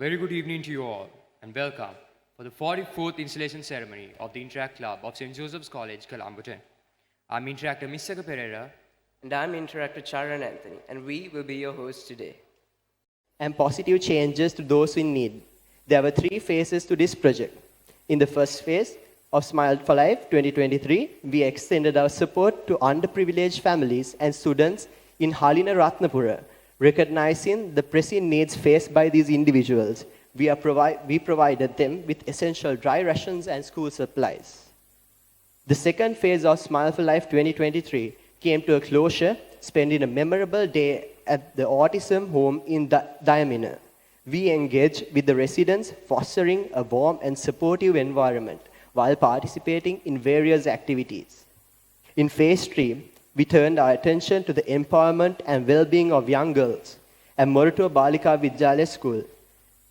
very good evening to you all, and welcome for the 44th installation ceremony of the Interact Club of St. Joseph's College, Colombo. I'm Interactor Mr. Pereira. And I'm Interactor Charan Anthony, and we will be your hosts today. And positive changes to those in need. There were 3 phases to this project. In the first phase of Smile for Life 2023, we extended our support to underprivileged families and students in Halina Ratnapura, recognizing the pressing needs faced by these individuals. We provided them with essential dry rations and school supplies. The second phase of Smile for Life 2023 came to a closure, spending a memorable day at the autism home in Diamina. We engaged with the residents, fostering a warm and supportive environment while participating in various activities. In phase 3, we turned our attention to the empowerment and well-being of young girls at Moratua Balika Vidyalaya School.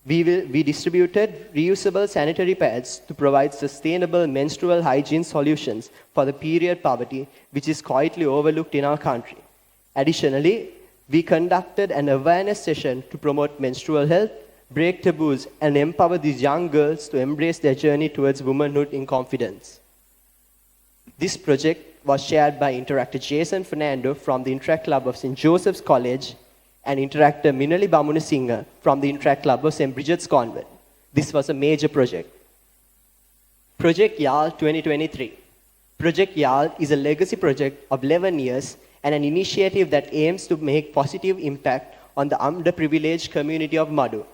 We distributed reusable sanitary pads to provide sustainable menstrual hygiene solutions for the period poverty, which is quietly overlooked in our country. Additionally, we conducted an awareness session to promote menstrual health, break taboos, and empower these young girls to embrace their journey towards womanhood in confidence. This project was shared by Interactor Jason Fernando from the Interact Club of St. Joseph's College and Interactor Minali Bamunasinghe from the Interact Club of St. Bridget's Convent. This was a major project. Project YAL 2023. Project YAL is a legacy project of 11 years and an initiative that aims to make positive impact on the underprivileged community of Madu.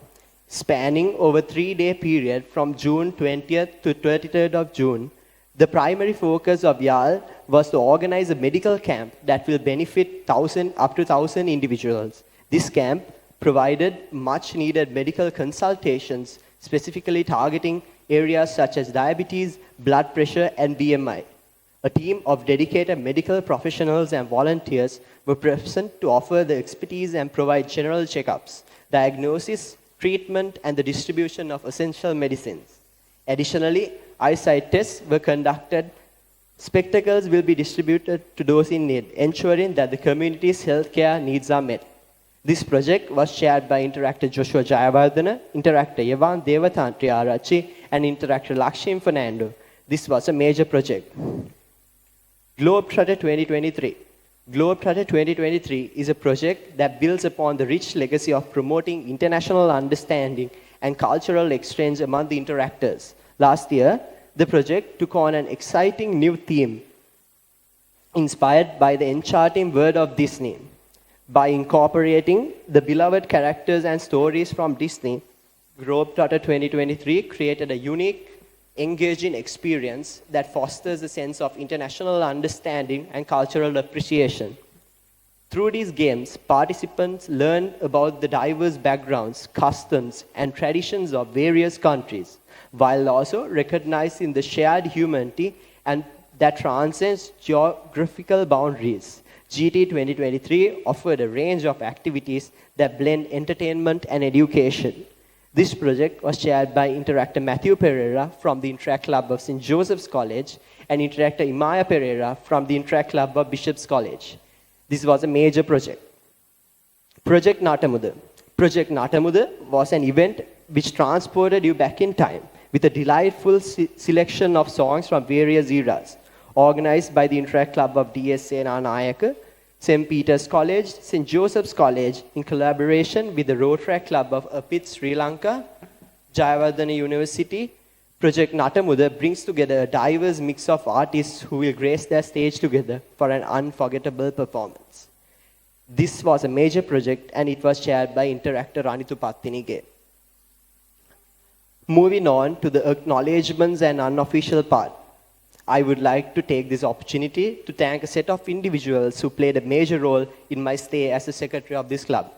Spanning over a 3-day period from June 20th to 23rd of June, the primary focus of YAL was to organize a medical camp that will benefit up to 1,000 individuals. This camp provided much-needed medical consultations, specifically targeting areas such as diabetes, blood pressure, and BMI. A team of dedicated medical professionals and volunteers were present to offer the expertise and provide general checkups, diagnosis, treatment, and the distribution of essential medicines. Additionally, eyesight tests were conducted. Spectacles will be distributed to those in need, ensuring that the community's healthcare needs are met. This project was shared by Interactor Joshua Jayawardena, Interactor Yavan Devatantri Arachi, and Interactor Lakshmi Fernando. This was a major project. Globetrotter 2023. Globetrotter 2023 is a project that builds upon the rich legacy of promoting international understanding and cultural exchange among the interactors. Last year, the project took on an exciting new theme inspired by the enchanting world of Disney. By incorporating the beloved characters and stories from Disney, Globetrotter 2023 created a unique, engaging experience that fosters a sense of international understanding and cultural appreciation. Through these games, participants learn about the diverse backgrounds, customs, and traditions of various countries, while also recognizing the shared humanity and that transcends geographical boundaries. GT 2023 offered a range of activities that blend entertainment and education. This project was chaired by Interactor Matthew Pereira from the Interact Club of St. Joseph's College and Interactor Imaya Pereira from the Interact Club of Bishop's College. This was a major project. Project Natamuda. Project Natamuda was an event which transported you back in time with a delightful selection of songs from various eras, organized by the Interact Club of DSA Nayaka, St. Peter's College, St. Joseph's College, in collaboration with the Rotaract Club of Apit, Sri Lanka, Jayawardena University. Project Natamuda brings together a diverse mix of artists who will grace their stage together for an unforgettable performance. This was a major project and it was chaired by Interactor Ranitu Pattinige. Moving on to the acknowledgments and unofficial part. I would like to take this opportunity to thank a set of individuals who played a major role in my stay as the secretary of this club.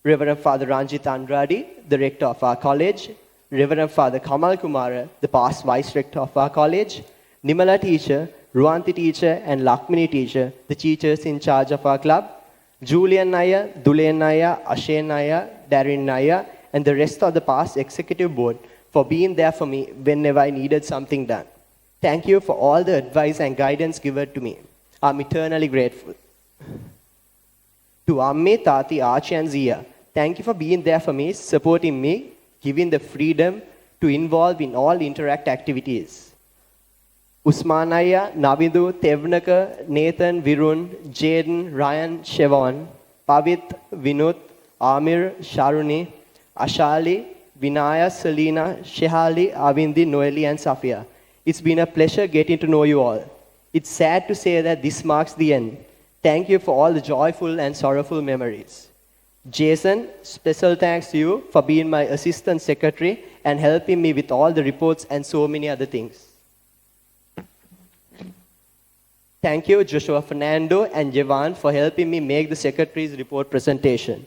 Reverend Father Ranjit Andrade, the rector of our college, Reverend Father Kamal Kumara, the past vice rector of our college, Nimala teacher, Ruanti teacher, and Lakmini teacher, the teachers in charge of our club, Julian Naya, Dulen Naya, Ashen Naya, Darren Naya, and the rest of the past executive board for being there for me whenever I needed something done. Thank you for all the advice and guidance given to me. I'm eternally grateful. To Amme, Tati, Archie, and Zia, Thank you for being there for me, supporting me, giving the freedom to involve in all Interact activities. Usmanaya, Navidu, Tevnaka, Nathan, Virun, Jaden, Ryan, Shevon, Pavit, Vinut, Amir, Sharuni, Ashali, Vinaya, Selina, Shehali, Avindi, Noeli, and Safia. It's been a pleasure getting to know you all. It's sad to say that this marks the end. Thank you for all the joyful and sorrowful memories. Jason, special thanks to you for being my assistant secretary and helping me with all the reports and so many other things. Thank you, Joshua Fernando and Jevan, for helping me make the secretary's report presentation.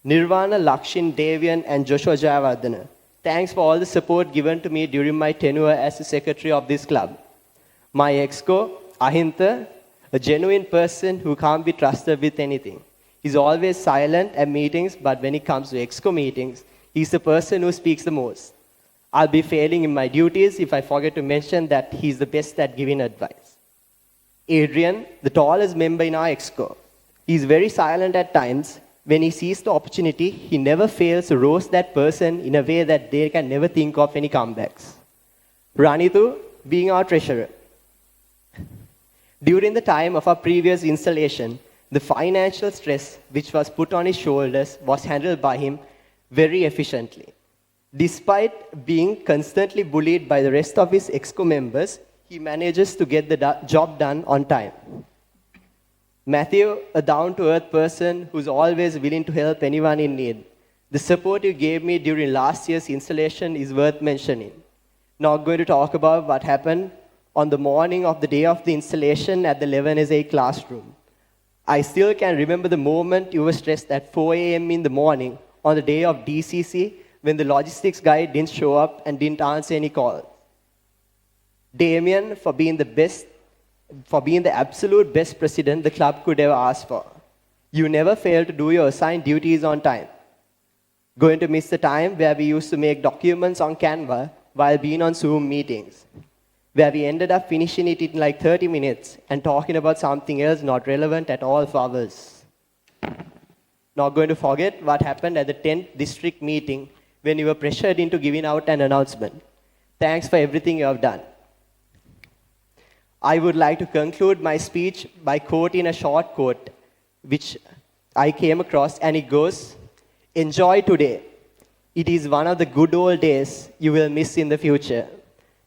Nirvana, Lakshin, Devian, and Joshua Jayavardhana, thanks for all the support given to me during my tenure as the secretary of this club. My exco, Ahinta, a genuine person who can't be trusted with anything. He's always silent at meetings, but when it comes to exco meetings, he's the person who speaks the most. I'll be failing in my duties if I forget to mention that he's the best at giving advice. Adrian, the tallest member in our exco. He's very silent at times. When he sees the opportunity, he never fails to roast that person in a way that they can never think of any comebacks. Ranitu, being our treasurer. During the time of our previous installation, the financial stress which was put on his shoulders was handled by him very efficiently. Despite being constantly bullied by the rest of his exco members, he manages to get the job done on time. Matthew, a down-to-earth person who's always willing to help anyone in need. The support you gave me during last year's installation is worth mentioning. Not going to talk about what happened on the morning of the day of the installation at the 11SA classroom. I still can remember the moment you were stressed at 4 a.m. in the morning on the day of DCC when the logistics guy didn't show up and didn't answer any calls. Damien, for being the absolute best president the club could ever ask for. You never fail to do your assigned duties on time. Going to miss the time where we used to make documents on Canva while being on Zoom meetings, where we ended up finishing it in like 30 minutes and talking about something else not relevant at all for others. Not going to forget what happened at the 10th district meeting when you were pressured into giving out an announcement. Thanks for everything you have done. I would like to conclude my speech by quoting a short quote which I came across, and it goes, "Enjoy today. It is one of the good old days you will miss in the future."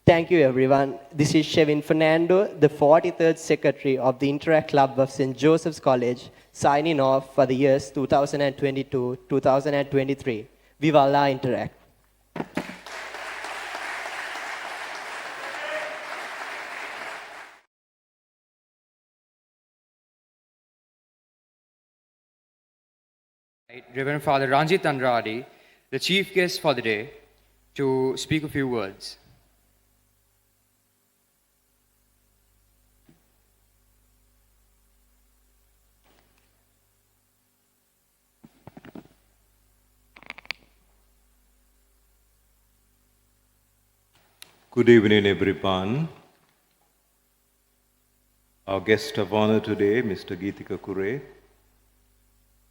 Thank you, everyone. This is Shevin Fernando, the 43rd Secretary of the Interact Club of St. Joseph's College, signing off for the years 2022-2023. Viva la Interact. Reverend Father Ranjit Andrade, the chief guest for the day, to speak a few words. Good evening, everyone. Our guest of honor today, Mr. Geetika Kure,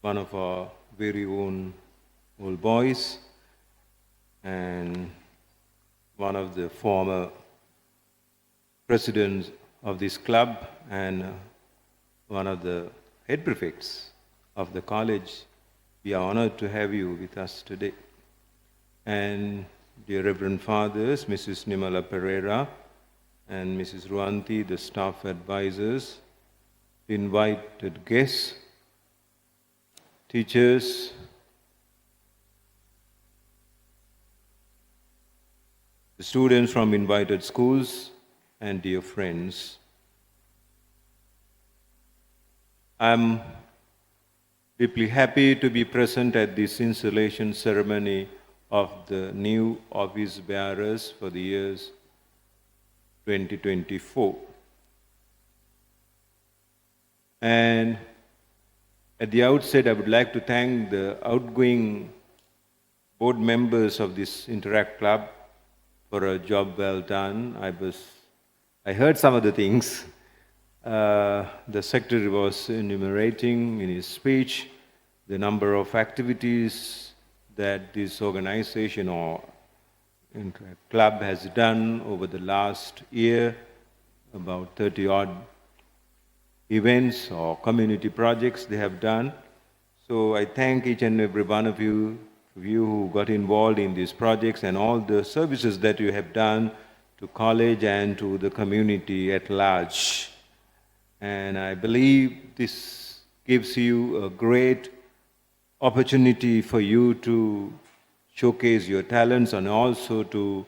one of our very own old boys and one of the former presidents of this club and one of the head prefects of the college. We are honored to have you with us today. And dear Reverend Fathers, Mrs. Nimala Pereira and Mrs. Ruanti, the staff advisors, invited guests, teachers, the students from invited schools, and dear friends. I'm deeply happy to be present at this installation ceremony of the new office bearers for the years 2024. And at the outset, I would like to thank the outgoing board members of this Interact Club for a job well done. I heard some of the things the secretary was enumerating in his speech, the number of activities that this organization or club has done over the last year, about 30 odd events or community projects they have done. So I thank each and every one of you who got involved in these projects and all the services that you have done to college and to the community at large. And I believe this gives you a great opportunity for you to showcase your talents and also to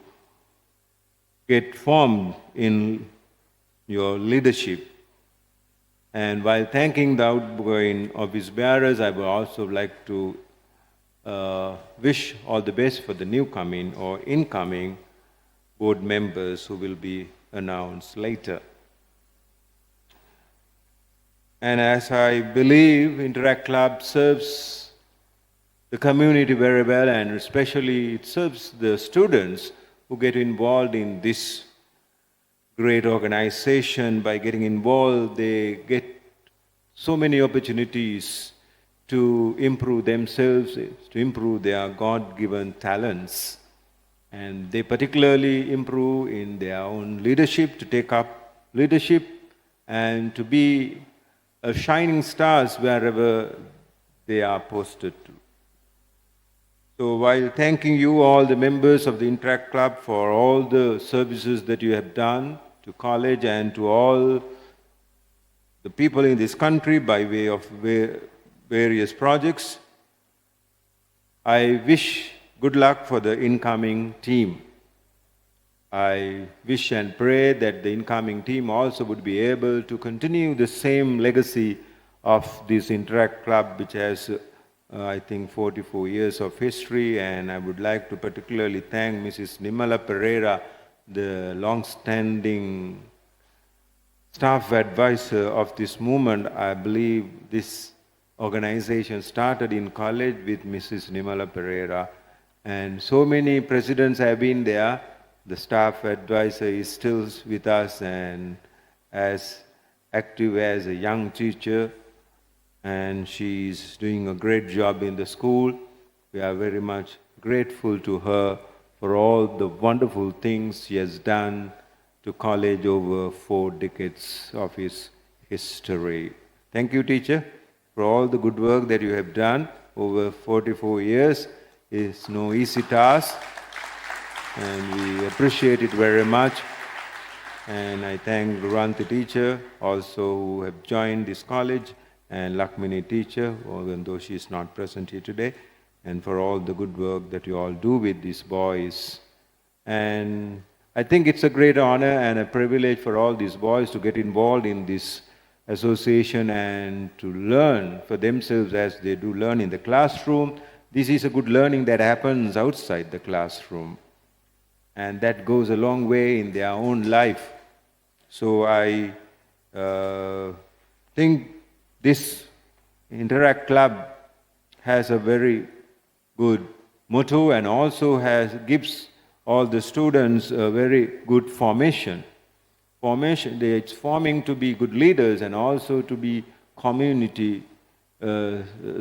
get formed in your leadership. And while thanking the outgoing office bearers, I would also like to wish all the best for the new coming or incoming board members who will be announced later. And as I believe Interact Club serves the community very well, and especially it serves the students who get involved in this great organization. By getting involved, they get so many opportunities to improve themselves, to improve their God-given talents. And they particularly improve in their own leadership, to take up leadership and to be shining stars wherever they are posted to. So while thanking you all, the members of the Interact Club, for all the services that you have done to college and to all the people in this country by way of various projects, I wish good luck for the incoming team. I wish and pray that the incoming team also would be able to continue the same legacy of this Interact Club, which has I think 44 years of history. And I would like to particularly thank Mrs. Nimala Pereira, the long-standing staff advisor of this movement. I believe this organization started in college with Mrs. Nimala Pereira, and so many presidents have been there. The staff advisor is still with us and as active as a young teacher, and she's doing a great job in the school. We are very much grateful to her for all the wonderful things she has done to college over 4 decades of its history. Thank you, teacher, for all the good work that you have done over 44 years. It's no easy task, and we appreciate it very much. And I thank Ruranti teacher also who have joined this college, and Lakmini teacher, even though she is not present here today, and for all the good work that you all do with these boys. And I think it's a great honor and a privilege for all these boys to get involved in this association and to learn for themselves as they do learn in the classroom. This is a good learning that happens outside the classroom, and that goes a long way in their own life. So I think this Interact Club has a very good motto and also gives all the students a very good formation. It's forming to be good leaders and also to be community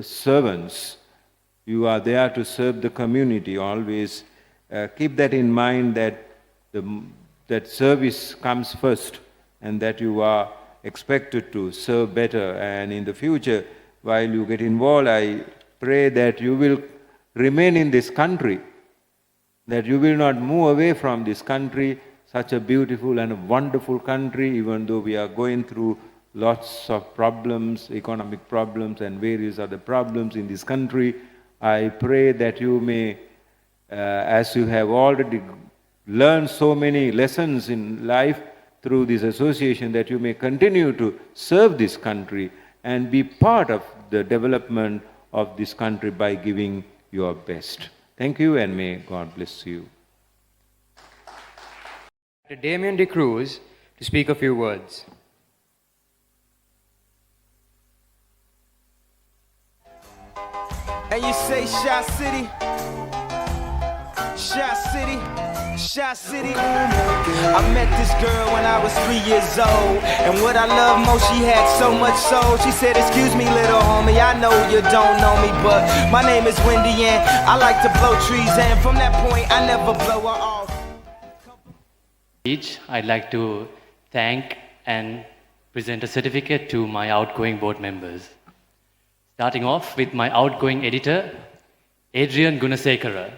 servants. You are there to serve the community. Always keep that in mind, that that service comes first and that you are expected to serve better. And in the future, while you get involved, I pray that you will remain in this country, that you will not move away from this country, such a beautiful and a wonderful country, even though we are going through lots of problems, economic problems and various other problems in this country. I pray that you may, as you have already learned so many lessons in life through this association, that you may continue to serve this country and be part of the development of this country by giving your best. Thank you, and may God bless you. Dr. Damien De Cruz to speak a few words. And you say Shy City, Shy City, Shot City. I met this girl when I was 3 years old, and what I love most, she had so much soul. She said, "Excuse me, little homie, I know you don't know me, but my name is Wendy, and I like to blow trees, and from that point, I never blow her off." I'd like to thank and present a certificate to my outgoing board members. Starting off with my outgoing editor, Adrian Gunasekara.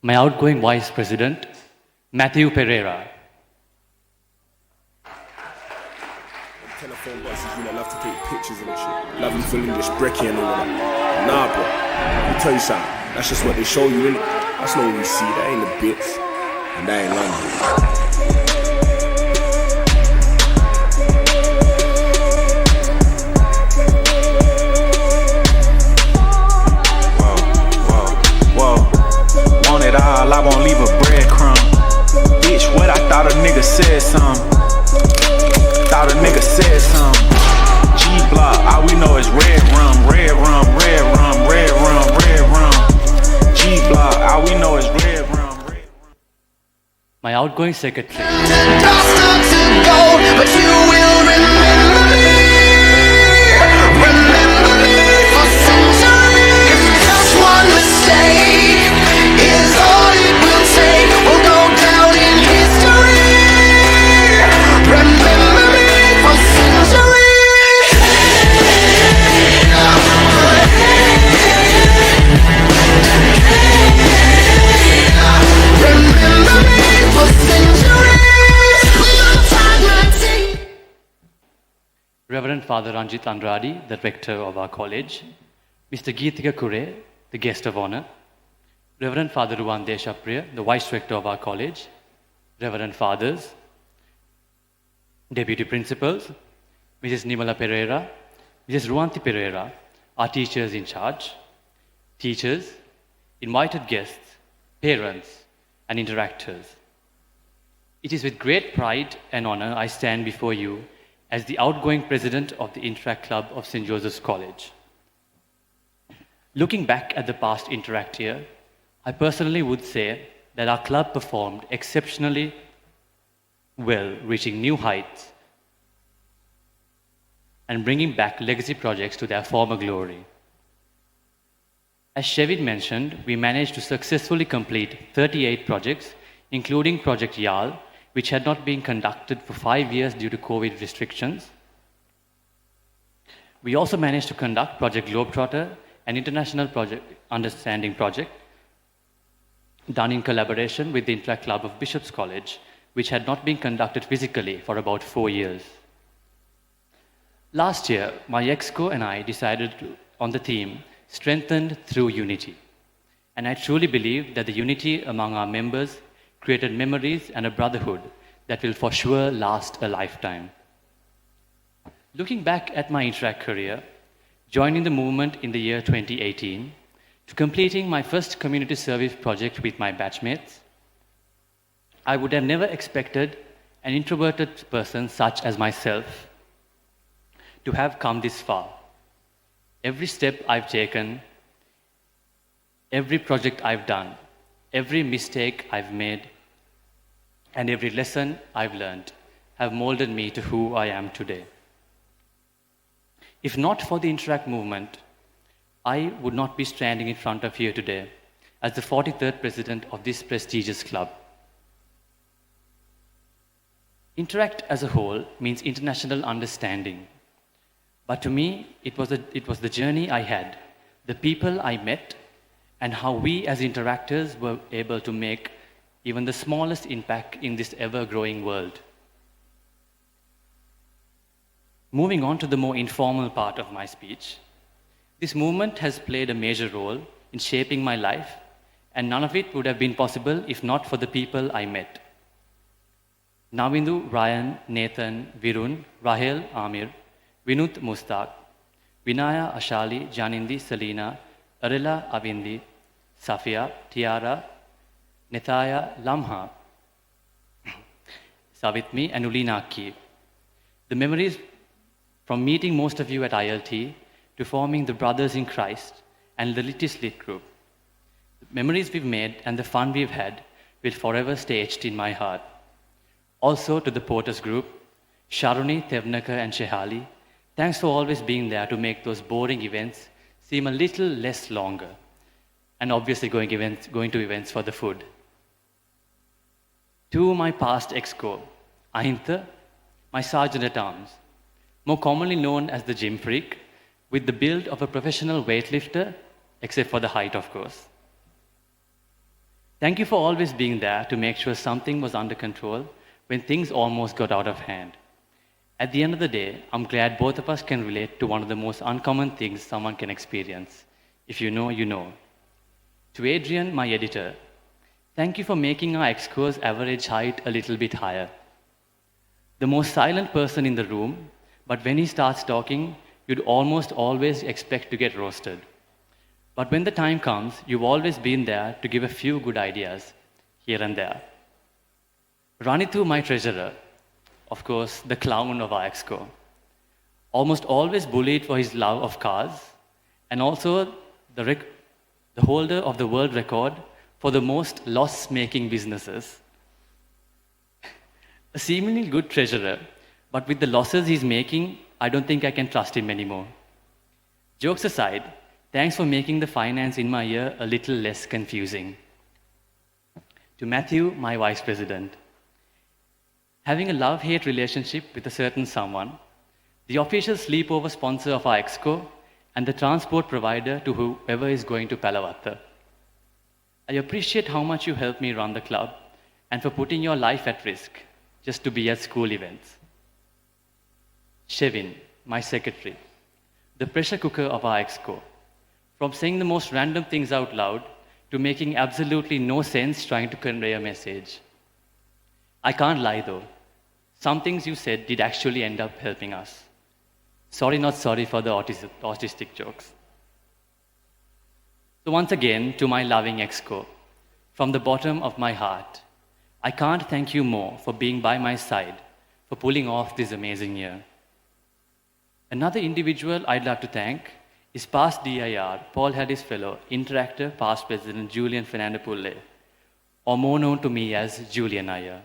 My outgoing Vice President, Matthew Pereira. Telephone buzzes, you know, love to take pictures and shit. Love you full English, brekkie and all that. Nah, bro. Let me tell you something. That's just what they show you, innit? That's not what we see. That ain't the bits. And that ain't London. All, I won't leave a breadcrumb. Bitch, what I thought a nigga said something. Thought a nigga said something. G-Block, all we know is red rum, red rum, red rum, red rum, red rum. G-Block, all we know is red rum, red rum. My outgoing secretary. Lost to gold, but you will remember me. Remember me for centuries. Just one mistake is all it will take. We'll go down in history. Remember me for centuries. Remember me for centuries. We'll time my tea. Reverend Father Ranjit Andrade, the rector of our college. Mr. Geethika Kure, the guest of honor. Reverend Father Ruwan Deshapriya, the Vice Rector of our college, Reverend Fathers, Deputy Principals, Mrs. Nimala Pereira, Mrs. Ruwanti Pereira, our teachers in charge, teachers, invited guests, parents, and interactors. It is with great pride and honor I stand before you as the outgoing president of the Interact Club of St. Joseph's College. Looking back at the past Interact year, I personally would say that our club performed exceptionally well, reaching new heights and bringing back legacy projects to their former glory. As Shevin mentioned, we managed to successfully complete 38 projects, including Project YAL, which had not been conducted for 5 years due to COVID restrictions. We also managed to conduct Project Globetrotter, an international project understanding project, done in collaboration with the Interact Club of Bishop's College, which had not been conducted physically for about 4 years. Last year, my exco and I decided on the theme, Strengthened Through Unity. And I truly believe that the unity among our members created memories and a brotherhood that will for sure last a lifetime. Looking back at my Interact career, joining the movement in the year 2018, to completing my first community service project with my batchmates, I would have never expected an introverted person such as myself to have come this far. Every step I've taken, every project I've done, every mistake I've made, and every lesson I've learned have molded me to who I am today. If not for the Interact movement, I would not be standing in front of you today as the 43rd president of this prestigious club. Interact as a whole means international understanding. But to me, it was the journey I had, the people I met, and how we as interactors were able to make even the smallest impact in this ever-growing world. Moving on to the more informal part of my speech, this movement has played a major role in shaping my life, and none of it would have been possible if not for the people I met. Navindu, Ryan, Nathan, Virun, Rahel, Amir, Vinut, Mustaq, Vinaya, Ashali, Janindi, Selina, Arila, Avindi, Safia, Tiara, Nithaya, Lamha, Savitmi, and Ulina Aki. The memories from meeting most of you at ILT to forming the Brothers in Christ and the Little Slit group. The memories we've made and the fun we've had will forever stay etched in my heart. Also to the Porters group, Sharuni, Tevnaka, and Shehali, thanks for always being there to make those boring events seem a little less longer. And obviously going to events for the food. To my past exco, Ahintha, my sergeant at arms, more commonly known as the gym freak, with the build of a professional weightlifter, except for the height, of course. Thank you for always being there to make sure something was under control when things almost got out of hand. At the end of the day, I'm glad both of us can relate to one of the most uncommon things someone can experience. If you know, you know. To Adrian, my editor, thank you for making our exco's average height a little bit higher. The most silent person in the room, but when he starts talking, you'd almost always expect to get roasted. But when the time comes, you've always been there to give a few good ideas, here and there. Ranithu, my treasurer, of course, the clown of our exco, almost always bullied for his love of cars, and also the holder of the world record for the most loss-making businesses. A seemingly good treasurer, but with the losses he's making, I don't think I can trust him anymore. Jokes aside, thanks for making the finance in my year a little less confusing. To Matthew, my vice president, having a love-hate relationship with a certain someone, the official sleepover sponsor of our exco, and the transport provider to whoever is going to Palavatta. I appreciate how much you helped me run the club and for putting your life at risk just to be at school events. Shevin, my secretary, the pressure cooker of our exco, from saying the most random things out loud to making absolutely no sense trying to convey a message. I can't lie though. Some things you said did actually end up helping us. Sorry, not sorry for the autistic jokes. So once again, to my loving exco, from the bottom of my heart, I can't thank you more for being by my side, for pulling off this amazing year. Another individual I'd like to thank is past DIR, Paul Haddis Fellow, Interactor, past President Julian Fernando Pulle, or more known to me as Julian Iyer.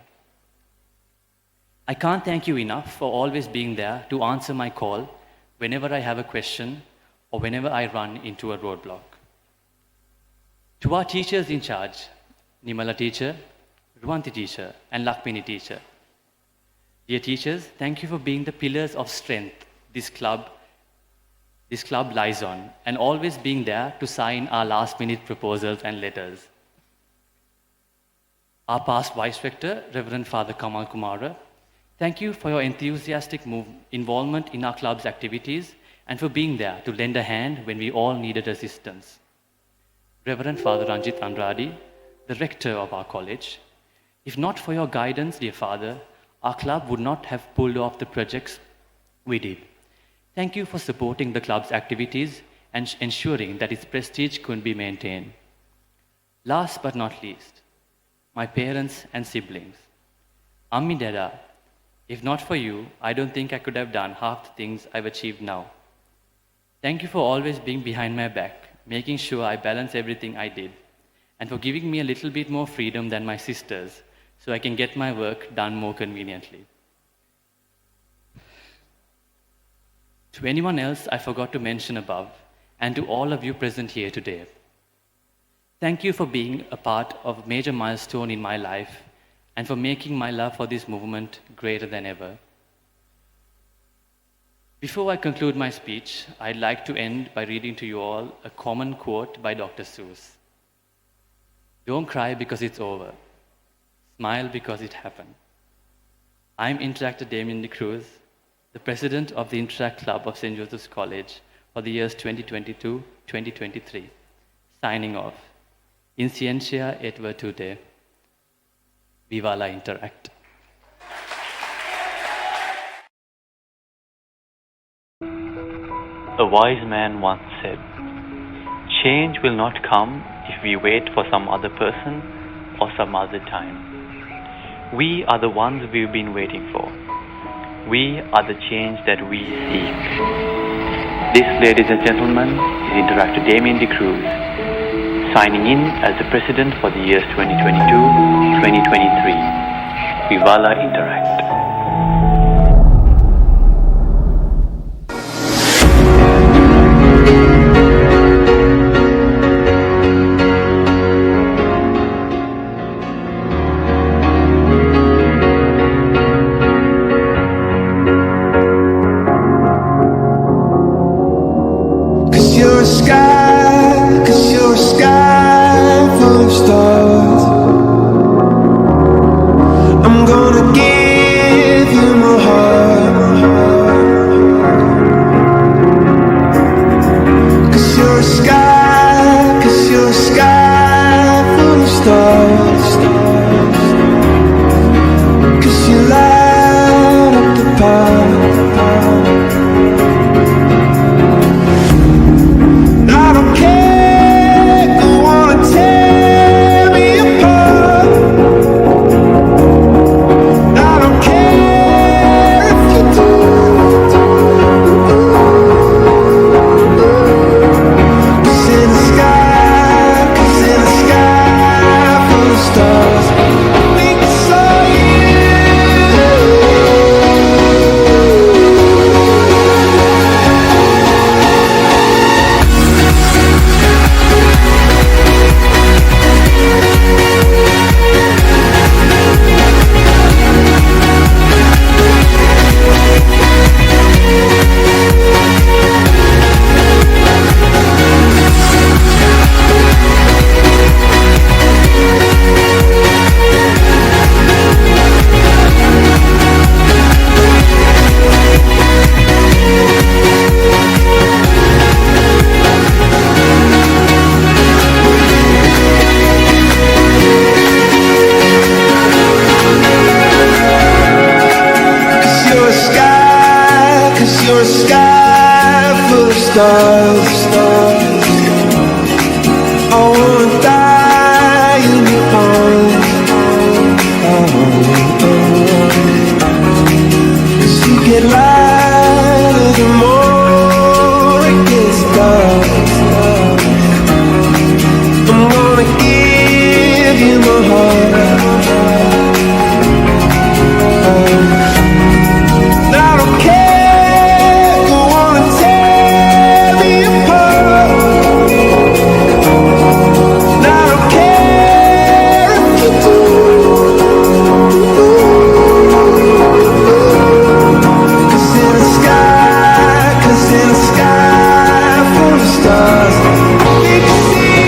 I can't thank you enough for always being there to answer my call whenever I have a question or whenever I run into a roadblock. To our teachers in charge, Nimala teacher, Ruanti teacher, and Lakmini teacher. Dear teachers, thank you for being the pillars of strength this club lies on, and always being there to sign our last-minute proposals and letters. Our past Vice Rector, Reverend Father Kamal Kumara, thank you for your enthusiastic involvement in our club's activities and for being there to lend a hand when we all needed assistance. Reverend Father Ranjit Andradi, the rector of our college, if not for your guidance, dear Father, our club would not have pulled off the projects we did. Thank you for supporting the club's activities and ensuring that its prestige could be maintained. Last but not least, my parents and siblings. Ammi Dada, if not for you, I don't think I could have done half the things I've achieved now. Thank you for always being behind my back, making sure I balance everything I did, and for giving me a little bit more freedom than my sisters so I can get my work done more conveniently. To anyone else I forgot to mention above, and to all of you present here today, thank you for being a part of a major milestone in my life and for making my love for this movement greater than ever. Before I conclude my speech, I'd like to end by reading to you all a common quote by Dr. Seuss. Don't cry because it's over. Smile because it happened. I'm Interactor Damien de Cruz. the president of the Interact Club of St. Joseph's College for the years 2022-2023, signing off. In scientia et virtute, viva la Interact. A wise man once said, "Change will not come if we wait for some other person or some other time. We are the ones we've been waiting for. We are the change that we seek." This, ladies and gentlemen, is Interactor Damien De Cruz, signing in as the president for the years 2022-2023. Viva la Interact. Cause you're a sky full of stars. I'm gonna give you my heart. Cause you're a sky full of stars. Cause you light up the path. I don't care, you wanna tear me apart. I don't care if you do. Cause in the sky full of stars, I think I saw you. Cause you're a sky full of stars. I wanna die in your arms. Cause you get lighter the more it gets dark. I'm gonna give you my heart. I don't care, you wanna tear me apart. I don't care if you do. Cause in the sky full of stars, we can see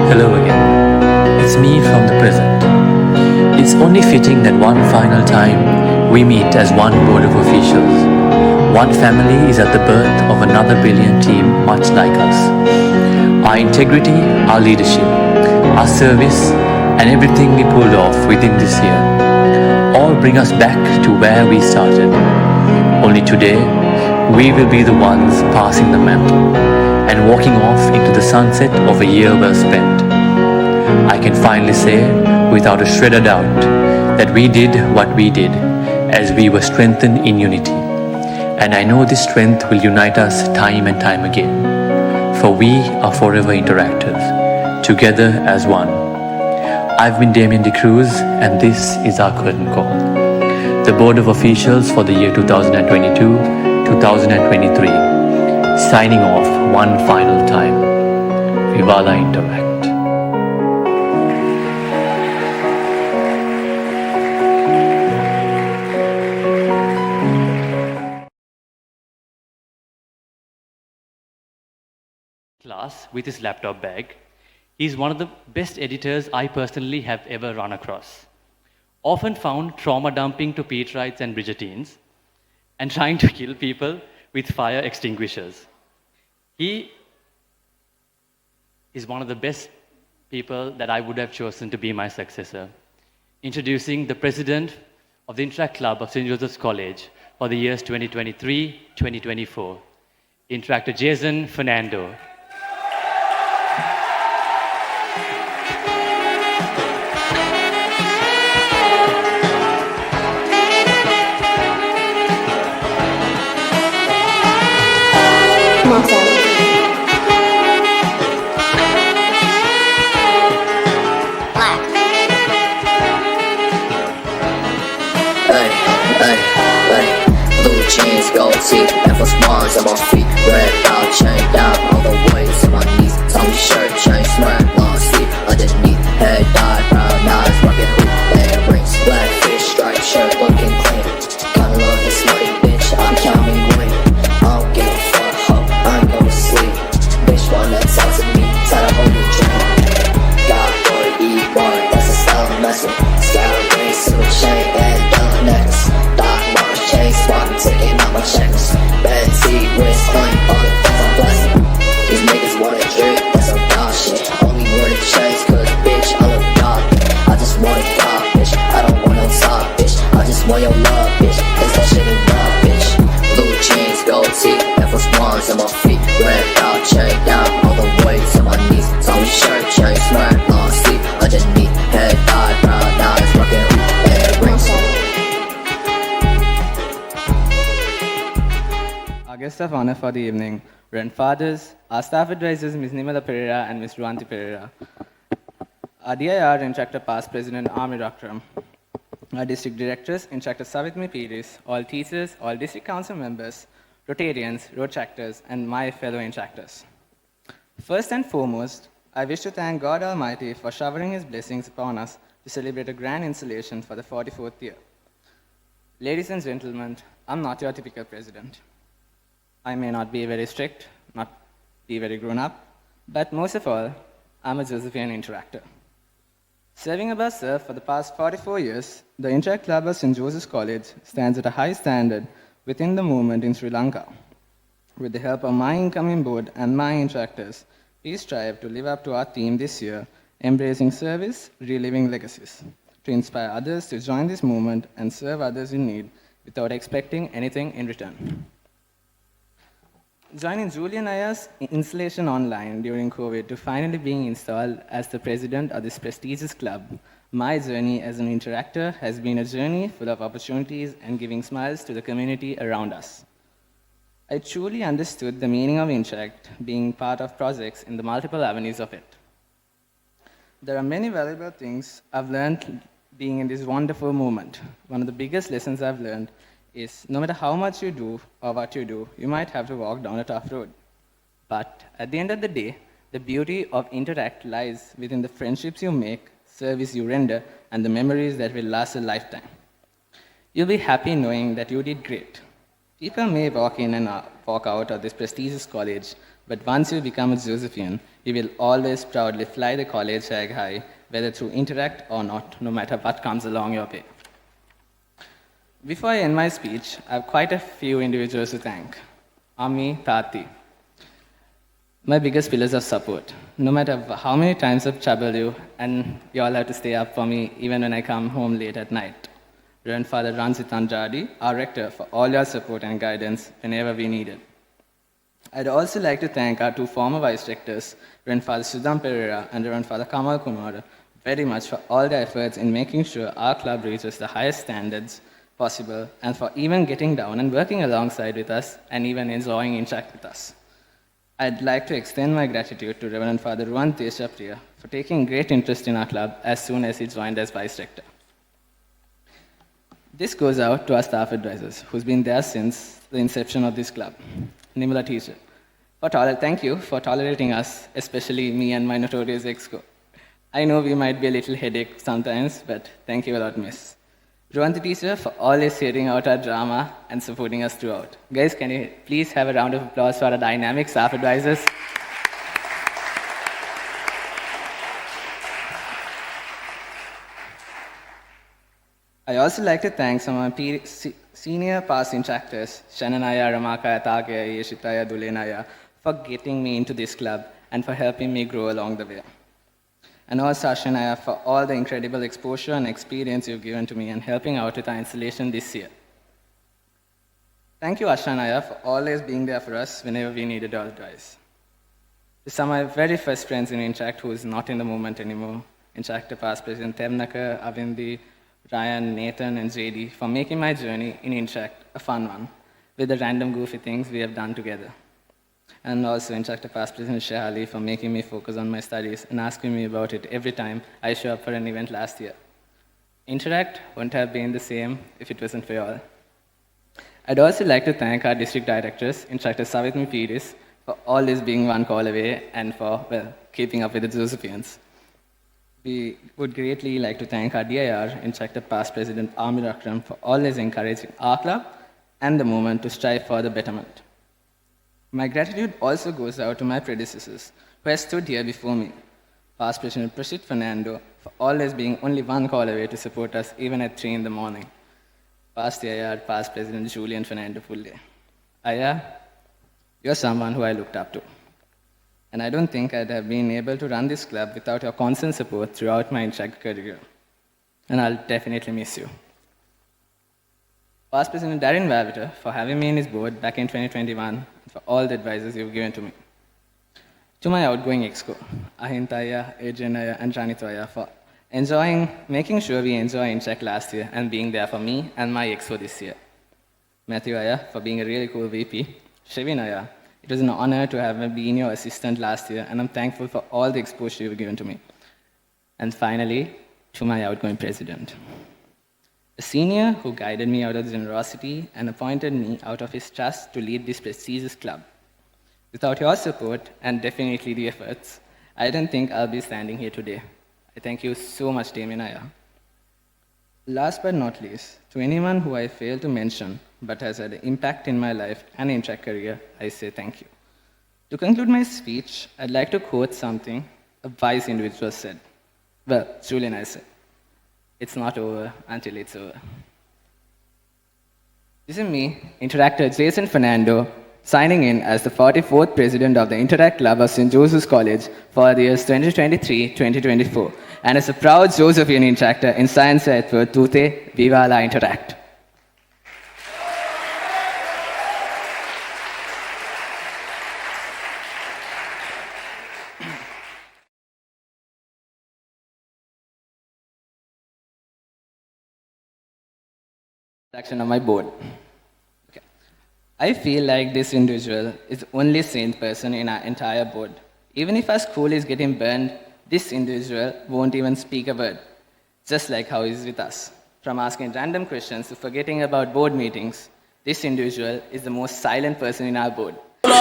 Hello again. It's me from the present. It's only fitting that one final time we meet as one board of officials. One family is at the birth of another brilliant team much like us. Our integrity, our leadership, our service, and everything we pulled off within this year all bring us back to where we started. Only today, we will be the ones passing the mantle and walking off into the sunset of a year well spent. I can finally say, without a shred of doubt, that we did what we did as we were strengthened in unity. And I know this strength will unite us time and time again. For we are forever interactors, together as one. I've been Damien De Cruz, and this is our curtain call. The Board of Officials for the year 2022-2023, signing off one final time. Viva la Interact. class with his laptop bag. He's one of the best editors I personally have ever run across. Often found trauma dumping to Peterites and Bridgertines and trying to kill people with fire extinguishers. He is one of the best people that I would have chosen to be my successor. Introducing the president of the Interact Club of St. Joseph's College for the years 2023-2024, Interactor Jason Fernando. Blue jeans, gold teeth, Air Force Ones on my feet, red out, chain down, all the way to my knees. Tommy shirt, chain smart, long sleeve, underneath, head dye, brown eyes, rockin' hoop, and rings, black fish, striped shirt, looking clean. Kinda love this money, bitch, I'm counting green. I don't give a fuck, ho, I ain't gonna sleep. Bitch wanna talk to me, tell her hold your dream. God boy, eat boy, that's the style of messing. Scout ring, silver chain, and dollar necklace. Chain sparking, taking out my checkers. Bad tea, wrist, honey, all the things I'm blessing. These niggas wanna drink, that's some dog shit. Only wearing chains, cause bitch, I look dog. I just want a dog, bitch. I don't want no top, bitch. I just want your love, bitch. Cause that shit is love, bitch. Blue jeans, gold teeth, Air Force Ones on my feet. Red out, chain down, all the way to my knees. Tommy shirt, chain smart, long sleeve, underneath, head dye, brown eyes, rockin' hoop, and rings. Our guests of honor for the evening, grandfathers, our staff advisors, Ms. Nimala Pereira and Ms. Ruanti Pereira, our DIR Interactor Past President, Amir Akram, our district directors, Interactor Savitmi Piris, all teachers, all district council members, Rotarians, road tractors, and my fellow Interactors. First and foremost, I wish to thank God Almighty for showering His blessings upon us to celebrate a grand installation for the 44th year. Ladies and gentlemen, I'm not your typical president. I may not be very strict, not be very grown up, but most of all, I'm a Josephian interactor. Serving above serve for the past 44 years, the Interact Club of St. Joseph's College stands at a high standard within the movement in Sri Lanka. With the help of my incoming board and my interactors, we strive to live up to our theme this year, embracing service, reliving legacies, to inspire others to join this movement and serve others in need without expecting anything in return. Joining Julian Ayer's installation online during COVID to finally being installed as the president of this prestigious club, my journey as an interactor has been a journey full of opportunities and giving smiles to the community around us. I truly understood the meaning of Interact being part of projects in the multiple avenues of it. There are many valuable things I've learned being in this wonderful movement. One of the biggest lessons I've learned is no matter how much you do or what you do, you might have to walk down a tough road. But at the end of the day, the beauty of Interact lies within the friendships you make, service you render, and the memories that will last a lifetime. You'll be happy knowing that you did great. People may walk in and walk out of this prestigious college, but once you become a Josephian, you will always proudly fly the college flag high, whether through Interact or not, no matter what comes along your way. Before I end my speech, I have quite a few individuals to thank. Ami, Tati, my biggest pillars of support. No matter how many times I've troubled you, and you all have to stay up for me even when I come home late at night. Grandfather Ranjit Andrade, our rector, for all your support and guidance whenever we need it. I'd also like to thank our two former vice rectors, Grandfather Sudham Pereira and Grandfather Kamal Kumar, very much for all their efforts in making sure our club reaches the highest standards possible, and for even getting down and working alongside with us and even enjoying Interact with us. I'd like to extend my gratitude to Reverend Father Ruan Teshapriya for taking great interest in our club as soon as he joined as Vice Rector. This goes out to our staff advisors, who's been there since the inception of this club. Nimala teacher, thank you for tolerating us, especially me and my notorious exco. I know we might be a little headache sometimes, but thank you a lot, miss. Ruanti teacher for always hearing out our drama and supporting us throughout. Guys, can you please have a round of applause for our dynamic staff advisors? I also like to thank some of my senior past interactors, Shananaya, Ramaka, Atagaya, Yeshitaya, Dulenaya, for getting me into this club and for helping me grow along the way. And also Ashanaya for all the incredible exposure and experience you've given to me and helping out with our installation this year. Thank you, Ashanaya, for always being there for us whenever we needed our advice. To some of my very first friends in Interact who is not in the movement anymore, Interactor past President Temnaka, Avindi, Ryan, Nathan, and JD, for making my journey in Interact a fun one, with the random goofy things we have done together. And also Interactor past President Shahali for making me focus on my studies and asking me about it every time I show up for an event last year. Interact wouldn't have been the same if it wasn't for you all. I'd also like to thank our district directors, Instructor Savitmi Piris, for always being one call away and for, well, keeping up with the Josephians. We would greatly like to thank our DIR, Instructor past President Amir Akram, for always encouraging our club and the movement to strive for the betterment. My gratitude also goes out to my predecessors, who have stood here before me. Past President Prashit Fernando, for always being only one call away to support us even at 3 in the morning. Past DIR, past President Julian Fernando Fulle. Aya, you're someone who I looked up to. And I don't think I'd have been able to run this club without your constant support throughout my Interact career. And I'll definitely miss you. Past President Darren Vaviter for having me in his board back in 2021 and for all the advices you've given to me. To my outgoing exco, Ahintaya, Adrianaya, and Janitoya for making sure we enjoy Interact last year and being there for me and my exco this year. Matthew Aya for being a really cool VP. Shevin Aya, it was an honor to have been your assistant last year, and I'm thankful for all the exposure you've given to me. And finally, to my outgoing president. A senior who guided me out of generosity and appointed me out of his trust to lead this prestigious club. Without your support, and definitely the efforts, I don't think I'll be standing here today. I thank you so much, Damien Aya. Last but not least, to anyone who I failed to mention but has had an impact in my life and Interact career, I say thank you. To conclude my speech, I'd like to quote something a wise individual said. Well, Julian I said, "It's not over until it's over." This is me, Interactor Jason Fernando, signing in as the 44th President of the Interact Club of St. Joseph's College for the years 2023-2024, and as a proud Josephian Interactor in Science at Tute, Viva la Interact. Section of my board. Okay. I feel like this individual is the only sane person in our entire board. Even if our school is getting burned, this individual won't even speak a word, just like how he's with us. From asking random questions to forgetting about board meetings, this individual is the most silent person in our board.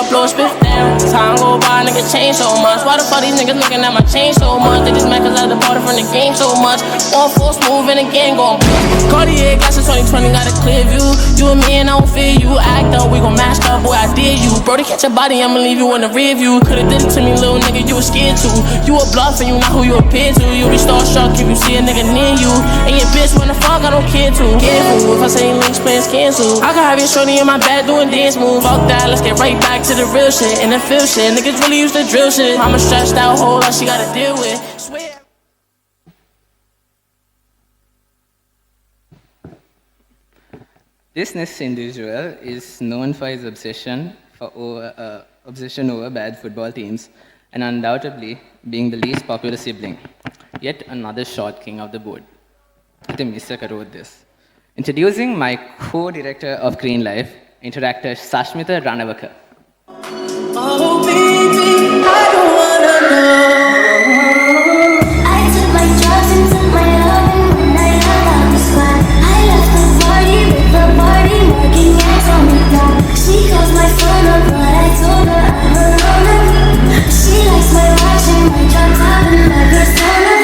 Blow spit down. Time go by, niggas change so much. Why the fuck these niggas looking at my chain so much? They just mad cause I departed from the game so much. On full smooth and again going. Cartier glasses 2020 got a clear view. You and me and I don't fear you. Act up, we gon' mash up, boy, I dare you. Brody, catch your body, I'ma leave you in the rear view. Could've did it to me, little nigga, you was scared to. You a bluff and you not who you appear to. You be starstruck if you see a nigga near you. And your bitch wanna fuck, I don't care to. Careful, if I say links, plans cancel. I can have your shorty in my bed doing dance moves. Fuck that, let's get right back to the real shit and the feel shit. Niggas really used to drill shit. Mama stressed out, whole lot she gotta deal with. Swear. This next individual is known for his obsession over bad football teams and undoubtedly being the least popular sibling. Yet another short king of the board. I think Mr. wrote this. Introducing my co-director of Green Life, Interactor Sashmita Ranavaka. Oh baby, I don't wanna know. I took my drugs and took my love, and when I got out the squad, I left the party with the party working ass on me down. She calls my phone up, but I told her I'm alone. She likes my watch and my drop top and my persona.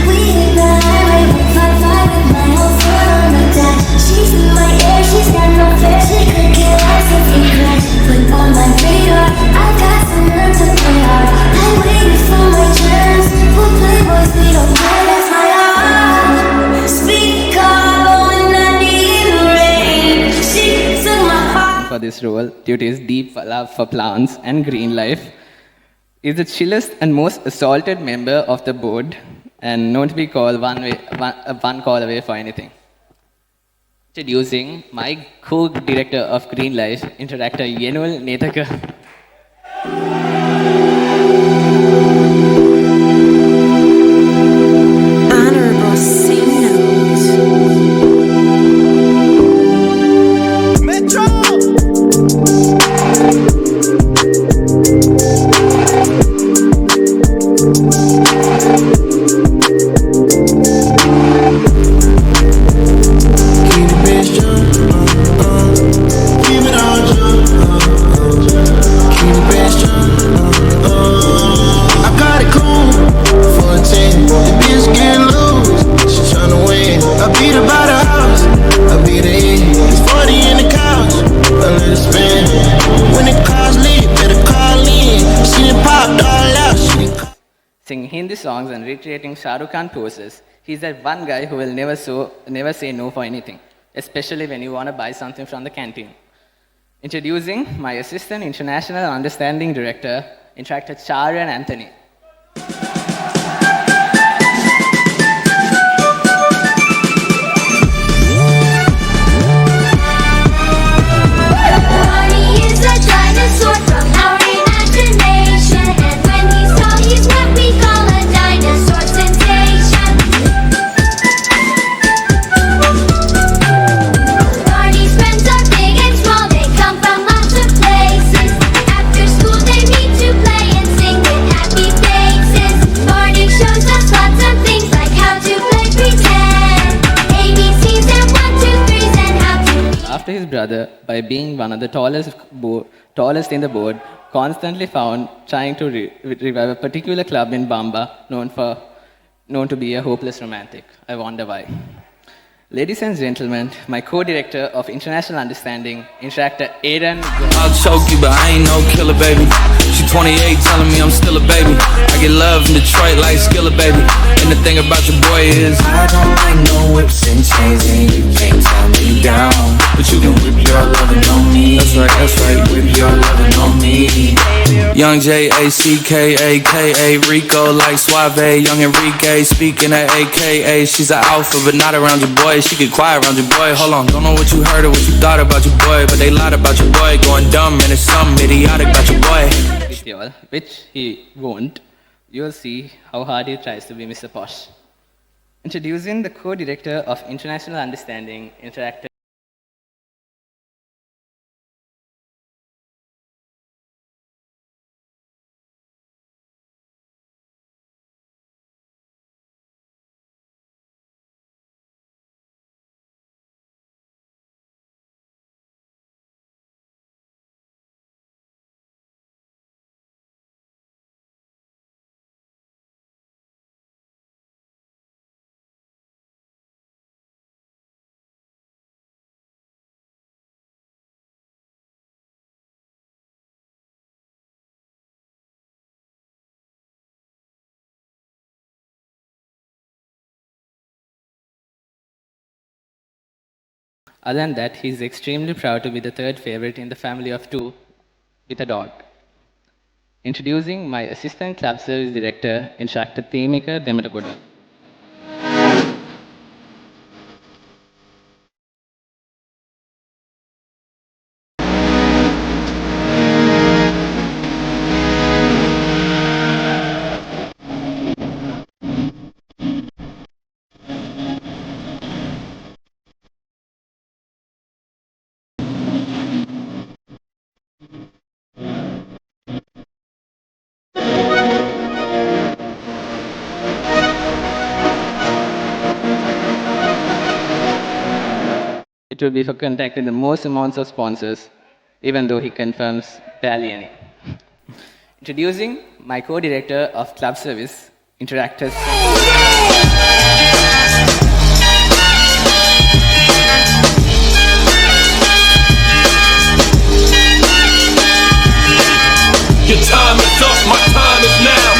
We hit the highway with 5-5 with my whole phone on the dash. She's in my ear, she's got no fear. She could get lost if we crash. Put on my radar, I got some nerve to play hard. I waited for this role due to his deep love for plants and green life. He's the chillest and most assaulted member of the board and known to be called one call away for anything. Introducing my co-director of Green Life, interactor Yenul Nethaka. Honorable C-Note. Metro! Singing Hindi songs and recreating Shah Rukh Khan poses, he's that one guy who will never say no for anything, especially when you want to buy something from the canteen. Introducing my assistant international understanding director, interactor Charan Anthony. Barney is a dinosaur from our imagination, and when he's tall, he's what we call a dinosaur sensation. Barney's friends are big and small, they come from lots of places. After school, they meet to play and sing with happy faces. Barney shows us lots of things like how to play pretend, ABCs and 1, 2, 3s and how to. After his brother, by being one of the tallest in the board, constantly found trying to revive a particular club in Bamba known to be a hopeless romantic. I wonder why. Ladies and gentlemen, my co-director of International Understanding, interactor Aaron. I'll choke you, but I ain't no killer, baby. She 28, telling me I'm still a baby. I get love in Detroit like Skilla, baby. And the thing about your boy is I don't like no whips and chains, and you can't tie me down. but you can Whip your lovin' on me. That's right. Whip your lovin' on me. Young Jackaka, Rico like Suave. Young Enrique, speaking at AKA. She's an alpha, but not around your boy. She get quiet around your boy. Hold on, don't know what you heard or what you thought about your boy, but they lied about your boy. Going dumb, and it's something idiotic about your boy. With y'all, which he won't. You'll see how hard he tries to be Mr. Posh. Introducing the co-director of International Understanding, interactor. Other than that, he's extremely proud to be the third favorite in the family of 2 with a dog. Introducing my assistant club service director, instructor Themika Dematagoda. It will be for contacting the most amounts of sponsors, even though he confirms barely any. Introducing my co-director of club service, interactors. Your time is up, my time is now.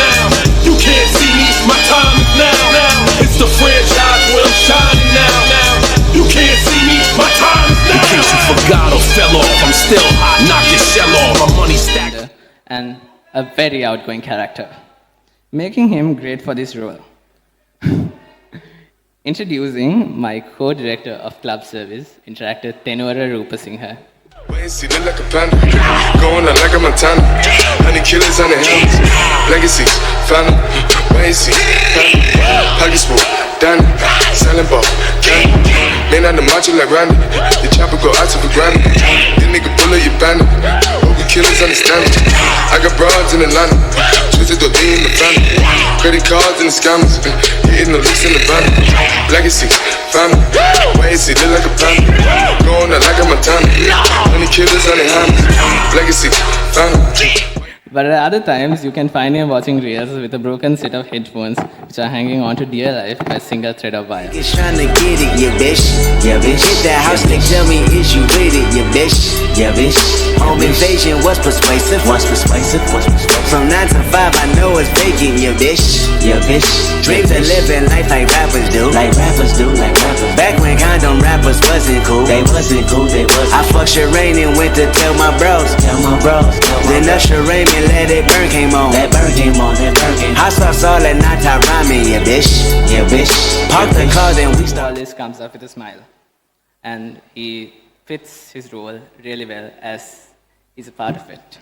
You can't see me, my time is now. It's the franchise where I'm shining now. You can't see me, my time is now. In case you forgot or fell well off. I'm still hot, knock your shell off. My money stacked. And a very outgoing character, making him great for this role. Introducing my co-director of club service, interactor Tenora Rupasinghe. See, look like a panda, going out like a Montana. Honey killers on the helmets, legacies, family. Wait, see, pockets full, Danny, selling ball, candy. Man on the macho like Randy, the chopper go out to the granny. This nigga bullet you bandit, hope the killers understand it. I got broads in Atlanta, twisted the D in the family. Credit cards and the scammers, hitting the looks in the van. Legacies, family. Wait, see, look like a panda, going out like a Montana. Killers on their hands, legacy, family. But at other times, you can find him watching reels with a broken set of headphones, which are hanging on to dear life by a single thread of wire. Just trying to get it, yeah, bitch. Yeah, bitch. Hit that house, nigga, tell me, is you with it, yeah, bitch. Yeah, bitch. Home invasion, what's persuasive? What's persuasive? What's persuasive? From 9 to 5, I know it's vacant, yeah, bitch. Yeah, bitch. Dreams of living life like rappers do. Like rappers do, like rappers. Back when condom rappers wasn't cool. They wasn't cool, they wasn't. I fucked Sherane and went to tell my bros. Tell my bros. Then Usher Raymond let it burn came on. That burn came on, that burn came on. Hot sauce all that night I rhyming, yeah, bitch. Yeah, bitch. Park the car, then we start. All this comes up with a smile. And he fits his role really well as he's a part of it.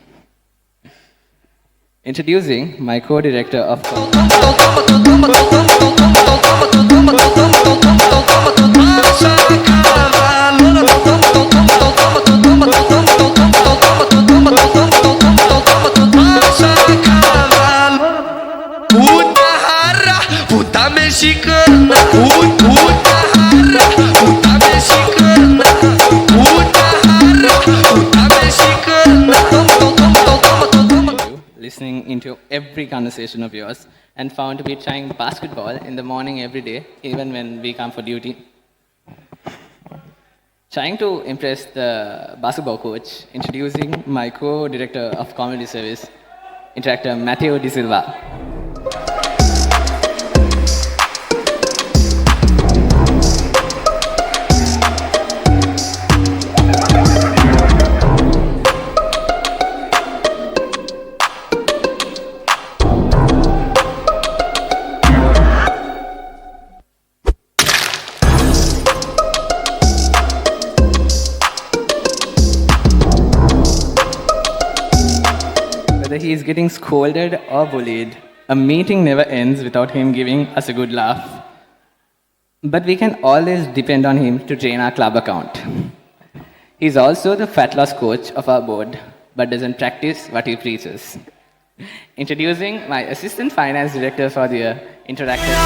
Introducing my co-director of puta mexicana, puta jarra, puta mexicana, puta jarra, puta mexicana. Listening into every conversation of yours and found to be trying basketball in the morning every day, even when we come for duty. Trying to impress the basketball coach, introducing my co-director of community service, interactor Matteo De Silva. Whether he is getting scolded or bullied, a meeting never ends without him giving us a good laugh. But we can always depend on him to drain our club account. He's also the fat loss coach of our board, but doesn't practice what he preaches. Introducing my assistant finance director for the year, interactive.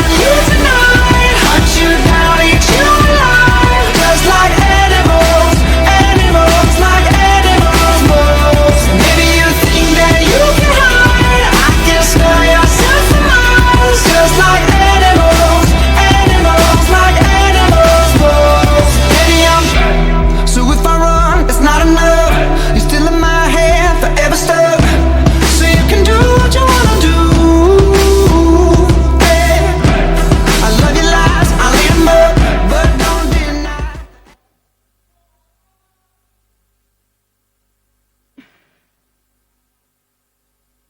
Just like animals, animals like animals. Maybe you think that you can hide. I can smell yourself from miles. Just like animals, animals like animals. Maybe I'm so if I run, it's not enough. You're still in my head, forever stuck. So you can do what you wanna do. Yeah. I love your lies, I leave them up, but don't deny.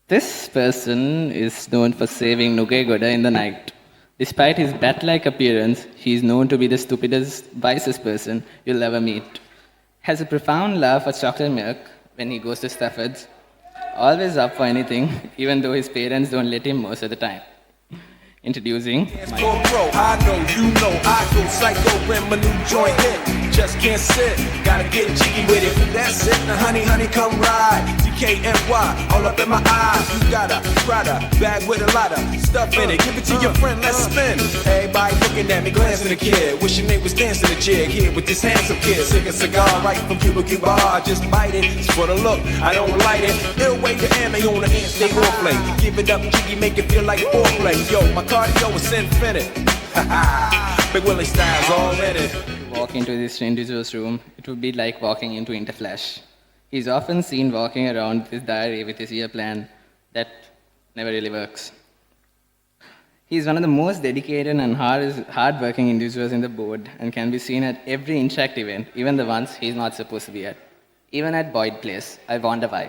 This person is known for saving Nugegoda in the night. Despite his bat-like appearance, he is known to be the stupidest, wisest person you'll ever meet. Has a profound love for chocolate milk when he goes to Stafford's. Always up for anything, even though his parents don't let him most of the time. Introducing I know, you know, I go psycho when my new joint hit. Just can't sit, gotta get jiggy with it. That's it, now honey, honey, come ride. DKNY, all up in my eyes. You got a Prada bag with a lot of stuff in it. Give it to your friend, let's spin. Everybody looking at me, glancing at the kid. Wishing they was dancing the jig here with this handsome kid. Sick a cigar right from Cuba Cuba. I just bite it, it's for the look, I don't light it. They'll wait the ammo on the hand, stay on play. Give it up, jiggy, make it feel like foreplay. Yo, my cardio is infinite. Big Willie style's all in it. walk into this individual's room, it would be like walking into Interflash. He's often seen walking around with his diary with his year plan that never really works. He's one of the most dedicated and hard-working individuals in the board and can be seen at every Interact event, even the ones he's not supposed to be at. Even at Boyd Place, I wonder why.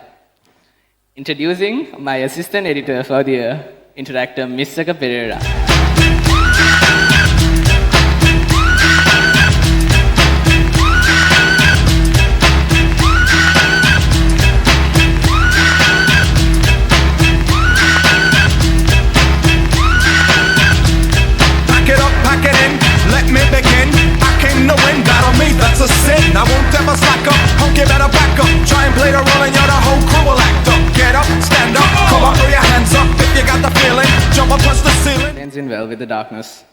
Introducing my assistant editor for the year, interactor Mr. Pereira. Pack it in, let me begin. I came to win, battle me, that's a sin. I won't ever slack up, punk, you better back up. Try and play the role and you're the whole crew will act up. Get up, stand up, come on, throw your hands up. If you got the feeling, jump up, touch the ceiling. Blends in well with the darkness.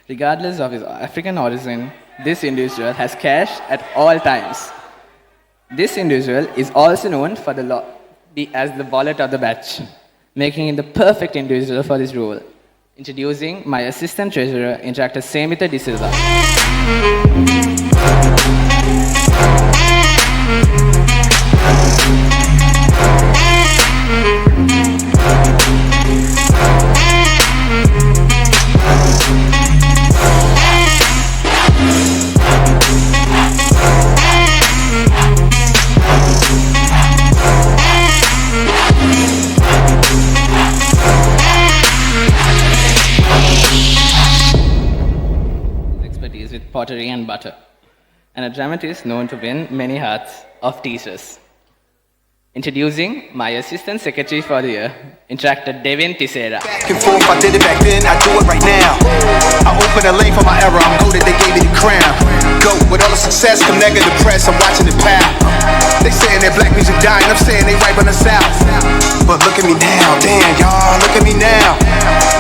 Regardless of his African origin, this individual has cash at all times. This individual is also known for as the wallet of the batch, making him the perfect individual for this role. Introducing my assistant treasurer, interactor Semita De Silva. Expertise with pottery and butter, and a dramatist known to win many hearts of teachers. Introducing my assistant secretary for the year, interactor Devin Tisera. Back and forth, I did it back then, I do it right now. I open a lane for my era, I'm goated, they gave me the crown. Go, with all the success, come negative press, I'm watching it pound. They saying that black music dying, I'm saying they right on the south. But look at me now, damn y'all, look at me now.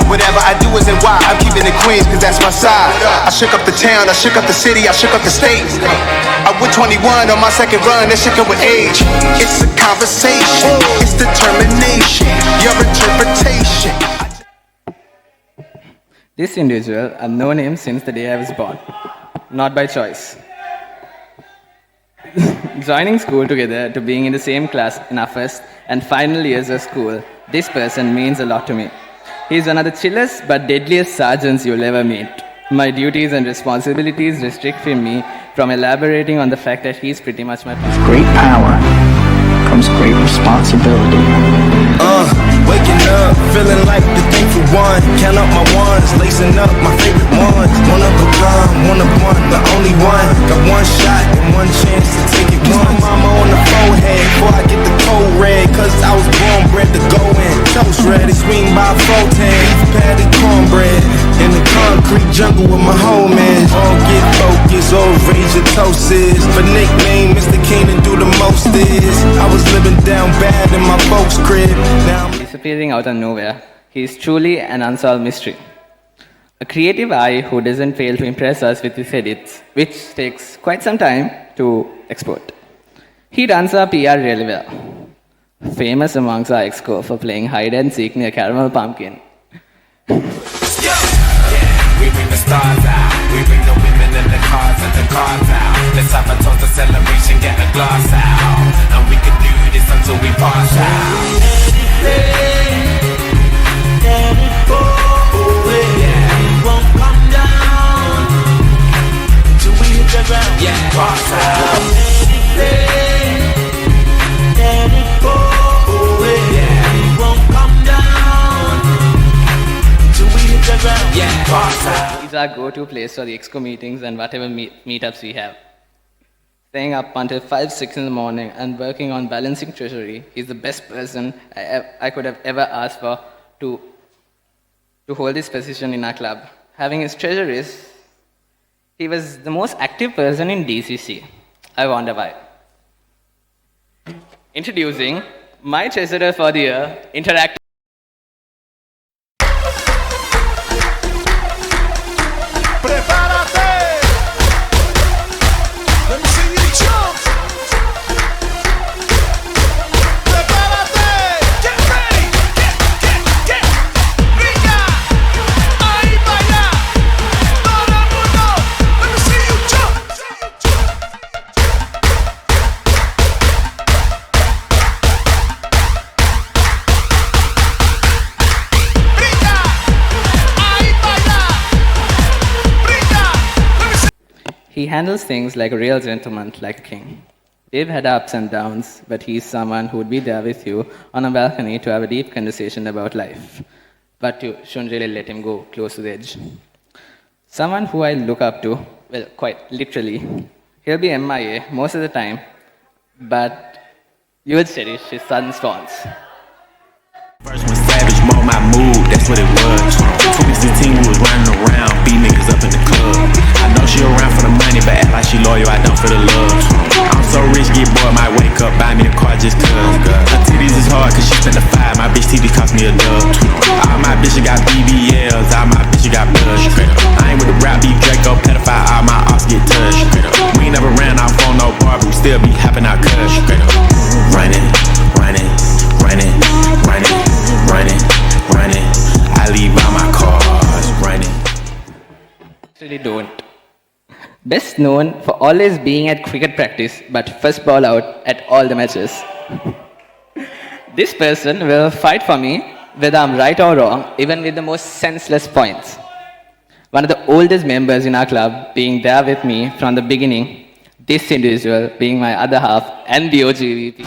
Whatever I do isn't why, I'm keeping it Queens, cause that's my side. I shook up the town, I shook up the city, I shook up the state. I went 21 on my second run, that shit come with age. It's a conversation, it's determination, your interpretation. This individual, I've known him since the day I was born, not by choice. Joining school together to being in the same class in our first and final years of school, this person means a lot to me. He's one of the chillest but deadliest sergeants you'll ever meet. My duties and responsibilities restrict me from elaborating on the fact that he's pretty much my partner. Great power comes great responsibility. Waking up, feeling like the thing for one. Count up my ones, lacing up my favorite ones. One of a kind, one of one, the only one. Got one shot and one chance to take it. Kiss my mama on the forehead before I get the cold red. Cause I was born bred to go in. Toast ready, swing by 410. Beef patty, cornbread. In the concrete jungle with my homies. All get focused, all raise your toasts. For nickname, Mr. King and do the most is. I was living down bad in my folks' crib. Now I'm disappearing out of nowhere, he is truly an unsolved mystery. A creative eye who doesn't fail to impress us with his edits, which takes quite some time to export. He runs our PR really well. Famous amongst our exco for playing hide and seek near Caramel Pumpkin. We bring the stars out. We bring the women and the cars and the cars out. Let's have a toast of celebration, get a glass out. And we can do this until we pass out. Let it go away. We won't come down till we hit the ground. Yeah, pass out. Let it go away. We won't come down till we hit the ground. Yeah, pass out. He's our go-to place for the exco meetings and whatever meetups we have. Staying up until 5-6 in the morning and working on balancing treasury, he's the best person I could have ever asked for to hold this position in our club. Having his treasuries, he was the most active person in DCC. I wonder why. Introducing my treasurer for the year, Interactive. He handles things like a real gentleman, like a king. We've had ups and downs, but he's someone who would be there with you on a balcony to have a deep conversation about life. But you shouldn't really let him go close to the edge. Someone who I look up to, well, quite literally. He'll be MIA most of the time, but you would cherish his sudden response. First one savage, more my mood, that's what it was. 2016 we was running around, beat niggas up in the club. I know she around for the money, but act like she loyal, I don't for the love. I'm so rich, get bored, might wake up, buy me a car just cuz. Her titties is hard cause she spent the 5, my bitch titties cost me a dub. All my bitches got BBLs, all my bitches got blood. I ain't with the rap beef, Draco, pedophile, all my ops get touched. We ain't never ran off on no bar, but we still be hopping out cuss. Running, running, running, running, running, running. I leave all my cars running. Actually don't. Best known for always being at cricket practice, but first ball out at all the matches. This person will fight for me, whether I'm right or wrong, even with the most senseless points. One of the oldest members in our club, being there with me from the beginning, this individual being my other half and the OG VP.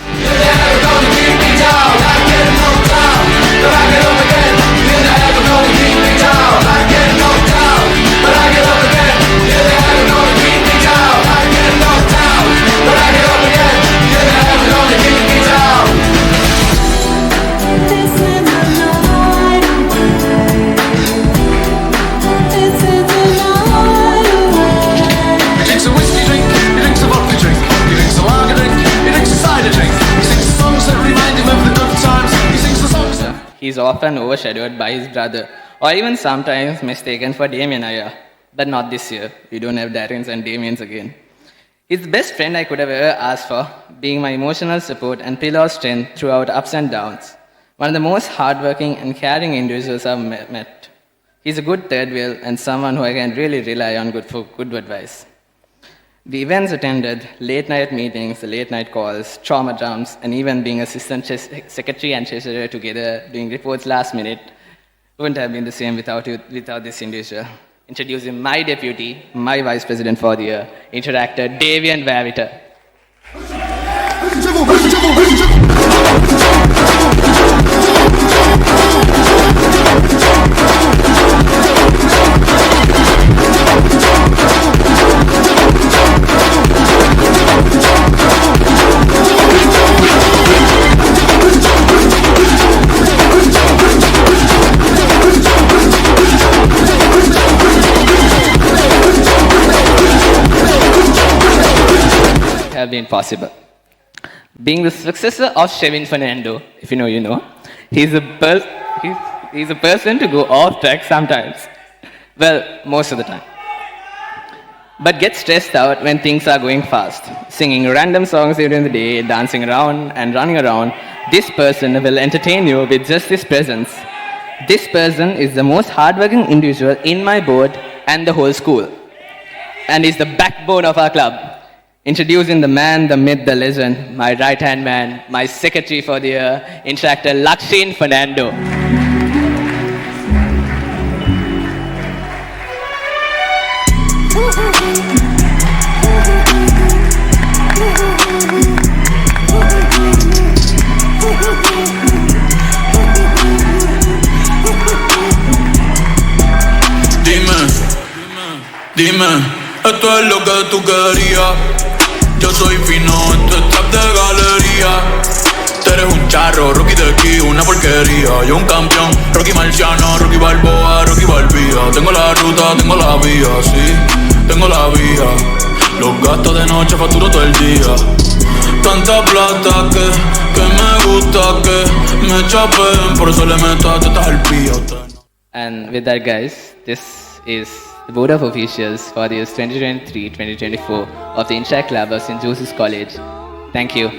He's often overshadowed by his brother, or even sometimes mistaken for Damien Aya. But not this year. We don't have Darians and Damians again. He's the best friend I could have ever asked for, being my emotional support and pillar of strength throughout ups and downs. One of the most hardworking and caring individuals I've met. He's a good third wheel and someone who I can really rely on for good advice. The events attended, late night meetings, the late night calls, trauma dumps, and even being assistant secretary and treasurer together, doing reports last minute, wouldn't have been the same without this individual. Introducing my deputy, my vice president for the year, interactor Davian Vavita. Have been possible. Being the successor of Shevin Fernando, if you know, you know, he's a person to go off track sometimes. Well, most of the time. But gets stressed out when things are going fast. Singing random songs during the day, dancing around and running around. This person will entertain you with just his presence. This person is the most hardworking individual in my board and the whole school. And is the backbone of our club. Introducing the man, the myth, the legend, my right-hand man, my secretary for the year, interactor Lakshin Fernando. Dime, esto es lo que tú querías. Yo soy fino, esto es trap de galería. Tú eres un charro, Rocky de aquí, una porquería. Yo un campeón, Rocky Marciano, Rocky Balboa, Rocky Balbía. Tengo la ruta, tengo la vía, sí, tengo la vía. Los gastos de noche facturo todo el día. Tanta plata que me gusta que me chapen. Por eso le meto a tetas al pío. And with that, guys, this is the Board of Officials for the years 2023-2024 of the Interact Club of St. Joseph's College. Thank you.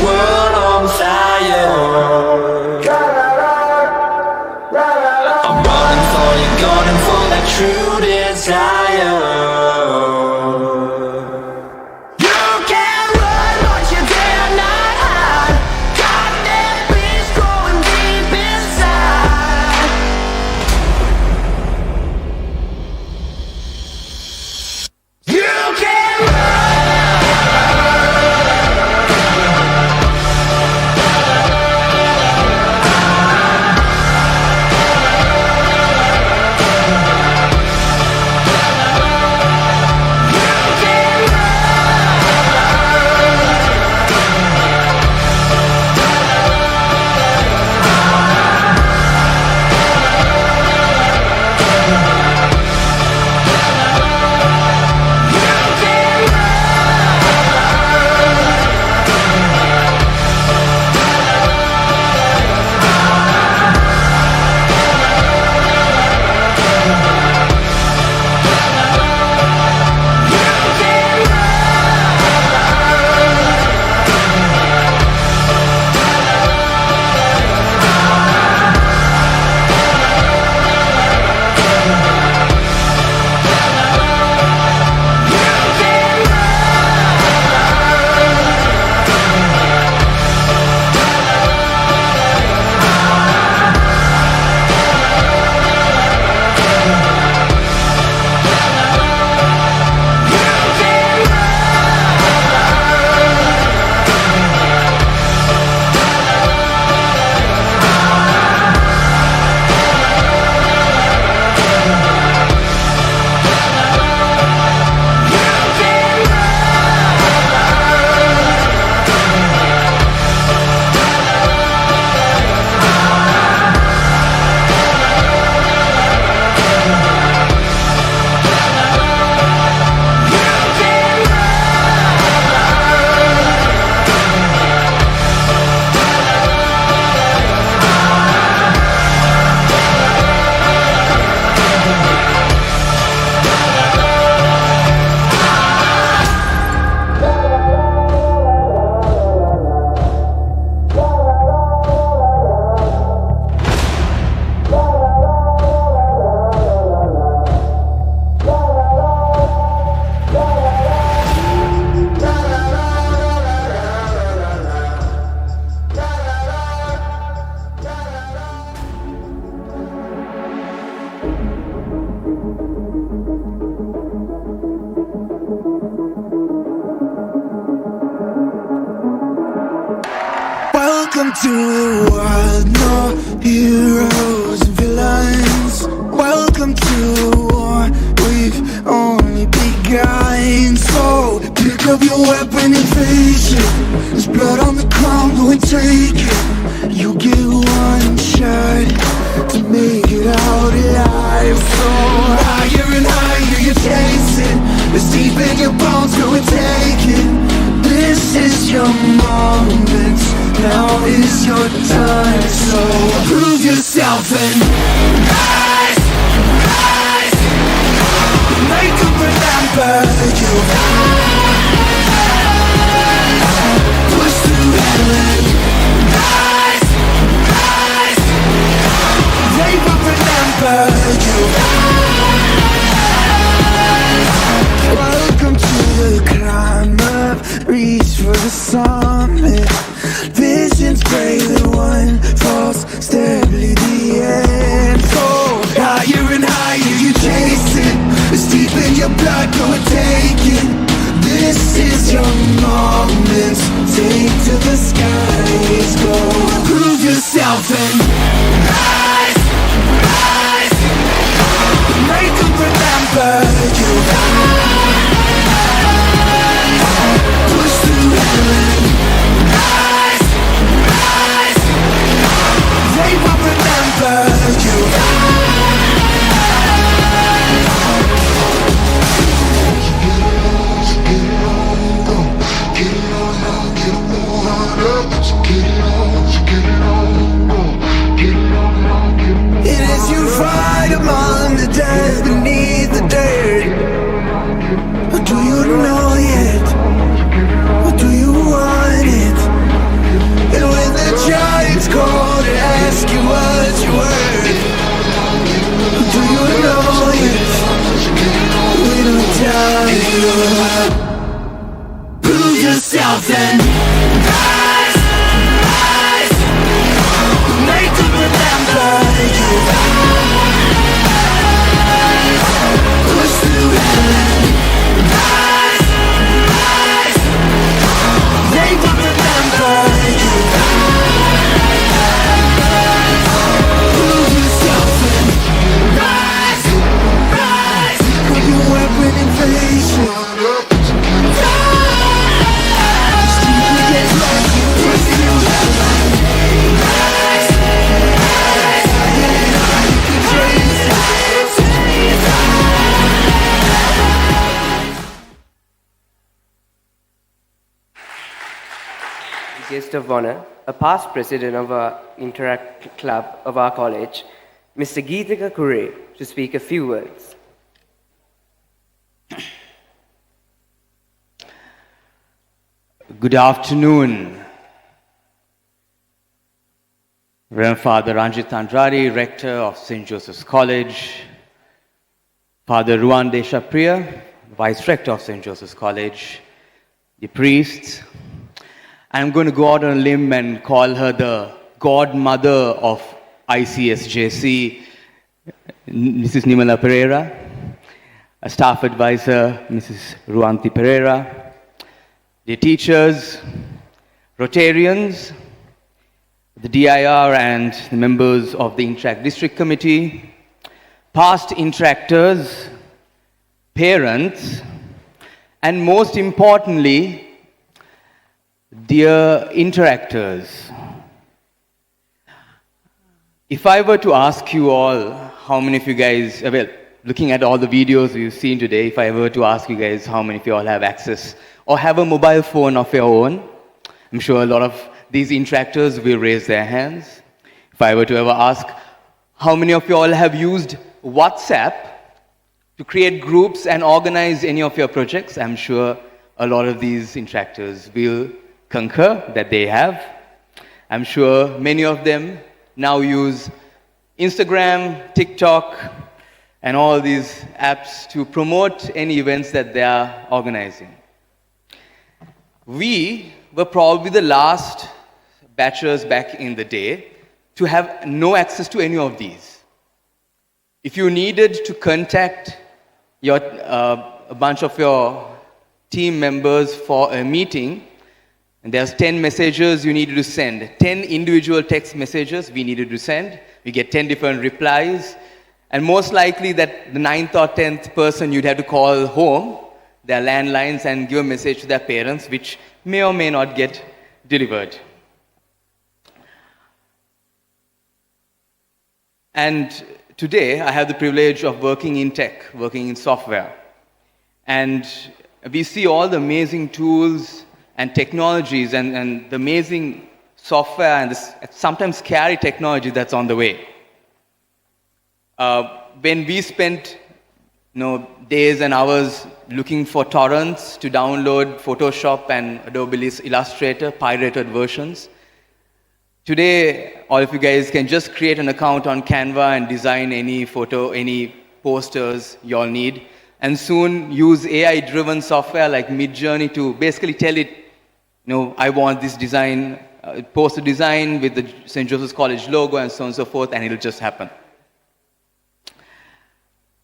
world on fire. I'm running for you, gunning for that true desire. You can run, but you dare not hide. Got that beast growing deep inside. You can Welcome to the world, no heroes and villains. Welcome to a war we've only begun. So pick up your weapon and face it. There's blood on the ground, go and take it. You get one shot to make it out alive. So higher and higher you chase it. It's deep in your bones, go and take it. This is your moment, now is your time. So prove yourself and rise, rise. Make them remember you. Push through heaven. Rise, rise. They will remember you. Welcome to the climb up, reach for the summit. Visions brave and one false step lead the end. So higher and higher you chase it. It's deep in your blood, go and take it. guest of honor, a past president of our Interact Club of our college, Mr. Geetika Kure, to speak a few words. Good afternoon. Reverend Father Ranjit Andrade, Rector of St. Joseph's College, Father Ruan Deshapriya, Vice Rector of St. Joseph's College, the priests. I'm going to go out on a limb and call her the godmother of ICSJC, Mrs. Nimala Pereira, a staff advisor, Mrs. Ruanti Pereira, the teachers, Rotarians, the DIR and the members of the Interact District Committee, past interactors, parents, and most importantly, dear interactors. If I were to ask you all, how many of you guys, well, looking at all the videos we've seen today, if I were to ask you guys how many of you all have access or have a mobile phone of your own, I'm sure a lot of these interactors will raise their hands. If I were to ever ask, how many of you all have used WhatsApp to create groups and organize any of your projects, I'm sure a lot of these interactors will concur that they have. I'm sure many of them now use Instagram, TikTok, and all these apps to promote any events that they are organizing. We were probably the last batchers back in the day to have no access to any of these. If you needed to contact a bunch of your team members for a meeting, and there's 10 messages you needed to send, 10 individual text messages we needed to send, we get 10 different replies, and most likely that the 9th or 10th person you'd have to call home, their landlines, and give a message to their parents, which may or may not get delivered. And today, I have the privilege of working in tech, working in software. And we see all the amazing tools and technologies and the amazing software and this sometimes scary technology that's on the way. When we spent days and hours looking for torrents to download Photoshop and Adobe Illustrator, pirated versions, today, all of you guys can just create an account on Canva and design any photo, any posters you all need, and soon use AI-driven software like Midjourney to basically tell it, I want this design, poster design with the St. Joseph's College logo and so on and so forth, and it'll just happen.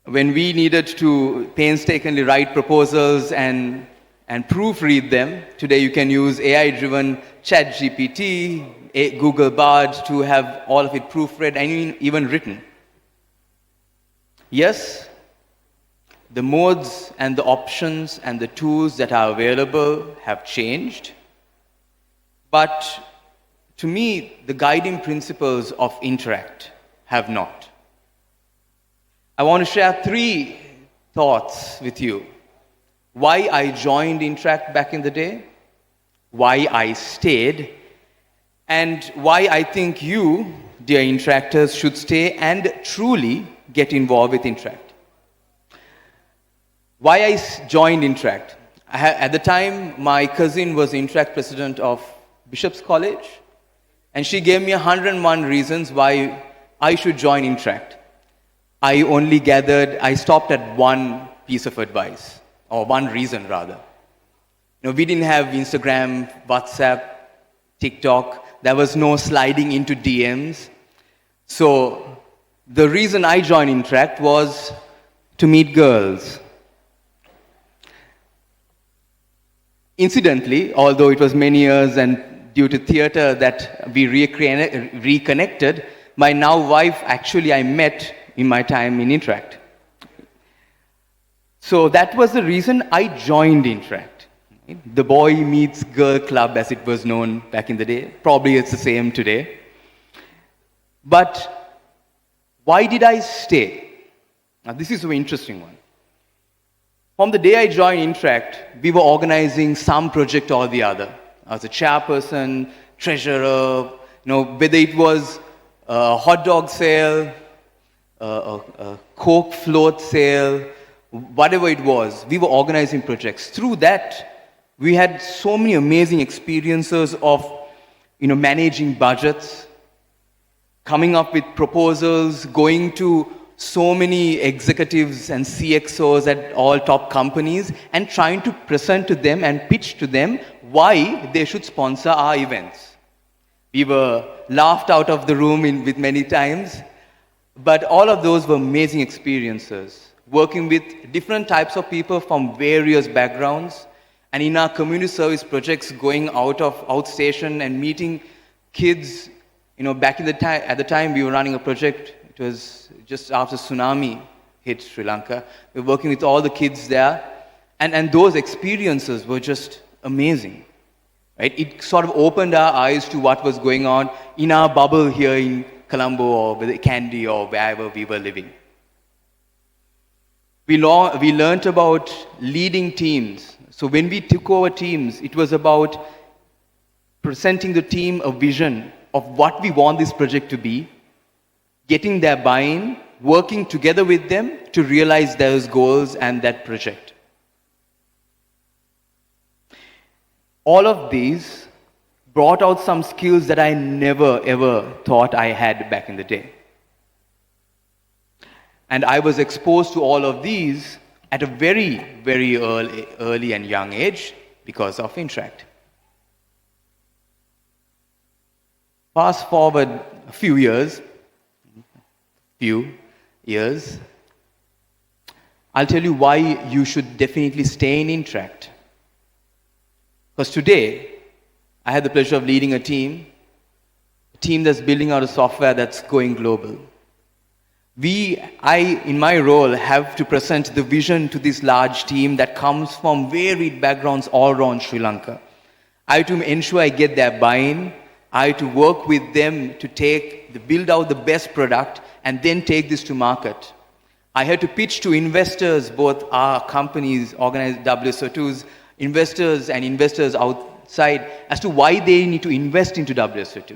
When we needed to painstakingly write proposals and proofread them, today you can use AI-driven ChatGPT, Google Bard to have all of it proofread and even written. Yes, the modes and the options and the tools that are available have changed, but to me, the guiding principles of Interact have not. I want to share 3 thoughts with you. Why I joined Interact back in the day, why I stayed, and why I think you, dear interactors, should stay and truly get involved with Interact. Why I joined Interact. At the time, my cousin was Interact president of Bishop's College, and she gave me 101 reasons why I should join Interact. I stopped at one piece of advice, or one reason rather. We didn't have Instagram, WhatsApp, TikTok. There was no sliding into DMs. So the reason I joined Interact was to meet girls. Incidentally, although it was many years and due to theater that we reconnected, my now wife actually I met in my time in Interact. So that was the reason I joined Interact. The boy meets girl club as it was known back in the day. Probably it's the same today. But why did I stay? Now this is an interesting one. From the day I joined Interact, we were organizing some project or the other. I was a chairperson, treasurer, whether it was a hot dog sale, a Coke float sale, whatever it was, we were organizing projects. Through that, we had so many amazing experiences of, managing budgets, coming up with proposals, going to so many executives and CXOs at all top companies and trying to present to them and pitch to them why they should sponsor our events. We were laughed out of the room with many times, but all of those were amazing experiences. Working with different types of people from various backgrounds, and in our community service projects, going outstation and meeting kids. Back at the time we were running a project. It was just after tsunami hit Sri Lanka. We were working with all the kids there, and those experiences were just amazing. Right? It sort of opened our eyes to what was going on in our bubble here in Colombo or with Kandy or wherever we were living. We learned about leading teams. So when we took over teams, it was about presenting the team a vision of what we want this project to be, getting their buy-in, working together with them to realize those goals and that project. All of these brought out some skills that I never ever thought I had back in the day. And I was exposed to all of these at a very, very early and young age because of Interact. Fast forward a few years, I'll tell you why you should definitely stay in Interact. Because today, I had the pleasure of leading a team that's building out a software that's going global. I, in my role, have to present the vision to this large team that comes from varied backgrounds all around Sri Lanka. I have to ensure I get their buy-in. I have to work with them to build out the best product and then take this to market. I had to pitch to investors, both our companies, organized WSO2s, investors and investors outside, as to why they need to invest into WSO2.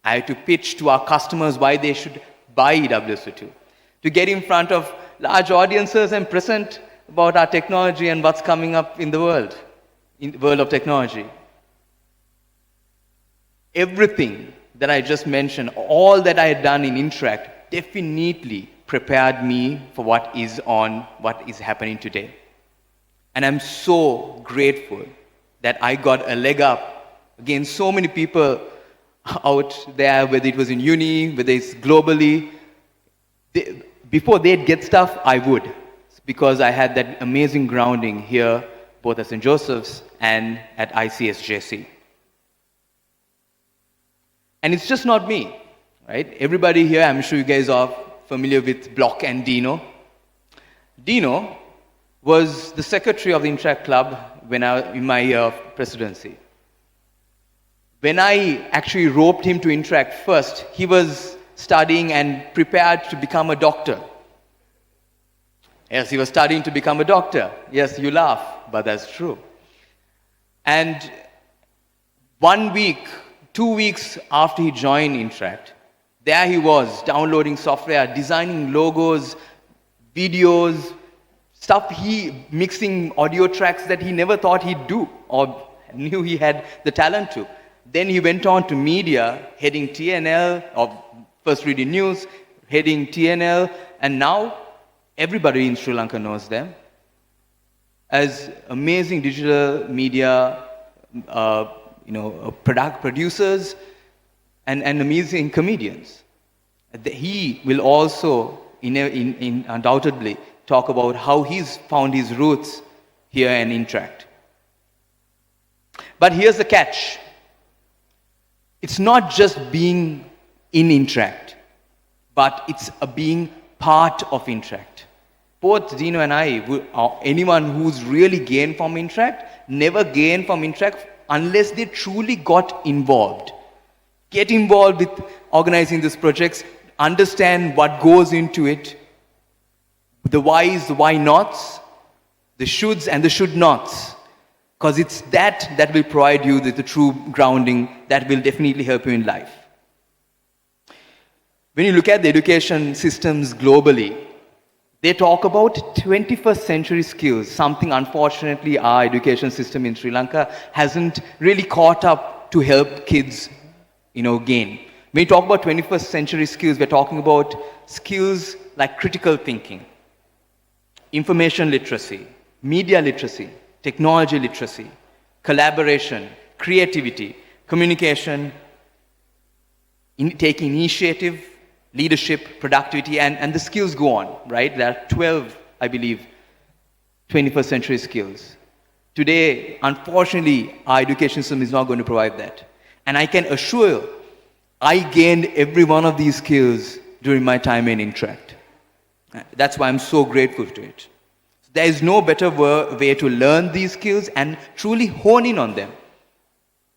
I had to pitch to our customers why they should buy WSO2. To get in front of large audiences and present about our technology and what's coming up in the world of technology. Everything that I just mentioned, all that I had done in Interact, definitely prepared me for what is happening today. And I'm so grateful that I got a leg up against so many people out there, whether it was in uni, whether it's globally. Before they'd get stuff, I would, because I had that amazing grounding here, both at St. Joseph's and at ICSJC. And it's just not me, right? Everybody here, I'm sure you guys are familiar with Block and Dino. Dino was the secretary of the Interact Club in my presidency. When I actually roped him to Interact first, he was studying and prepared to become a doctor. Yes, he was studying to become a doctor. Yes, you laugh, but that's true. And 1 week, 2 weeks after he joined Interact, there he was, downloading software, designing logos, videos, mixing audio tracks that he never thought he'd do or knew he had the talent to. Then he went on to media, heading TNL, or first reading news, heading TNL, and now everybody in Sri Lanka knows them as amazing digital media producers and amazing comedians. He will also undoubtedly talk about how he's found his roots here in Interact. But here's the catch. It's not just being in Interact, but it's being part of Interact. Both Dino and I, anyone who's really gained from Interact, never gained from Interact unless they truly got involved. Get involved with organizing these projects, understand what goes into it, the whys, the why nots, the shoulds and the should nots. Because it's that will provide you the true grounding that will definitely help you in life. When you look at the education systems globally, they talk about 21st century skills, something unfortunately our education system in Sri Lanka hasn't really caught up to help kids, gain. When you talk about 21st century skills, we're talking about skills like critical thinking, information literacy, media literacy, technology literacy, collaboration, creativity, communication, taking initiative, leadership, productivity, and the skills go on, right? There are 12, I believe, 21st century skills. Today, unfortunately, our education system is not going to provide that. And I can assure you, I gained every one of these skills during my time in Interact. That's why I'm so grateful to it. There is no better way to learn these skills and truly hone in on them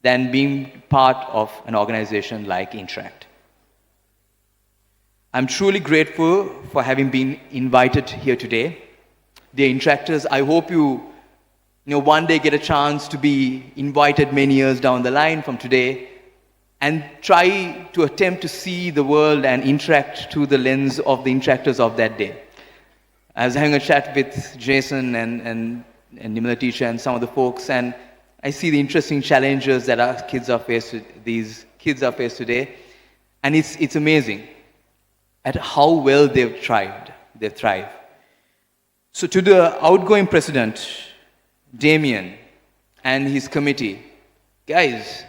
than being part of an organization like Interact. I'm truly grateful for having been invited here today. Dear Interactors, I hope you one day get a chance to be invited many years down the line from today and try to attempt to see the world and interact through the lens of the Interactors of that day. I was having a chat with Jason and Nimala teacher and some of the folks, and I see the interesting challenges that our kids are faced with, these kids are faced today, and it's amazing at how well they've thrived. So to the outgoing president, Damien, and his committee, guys,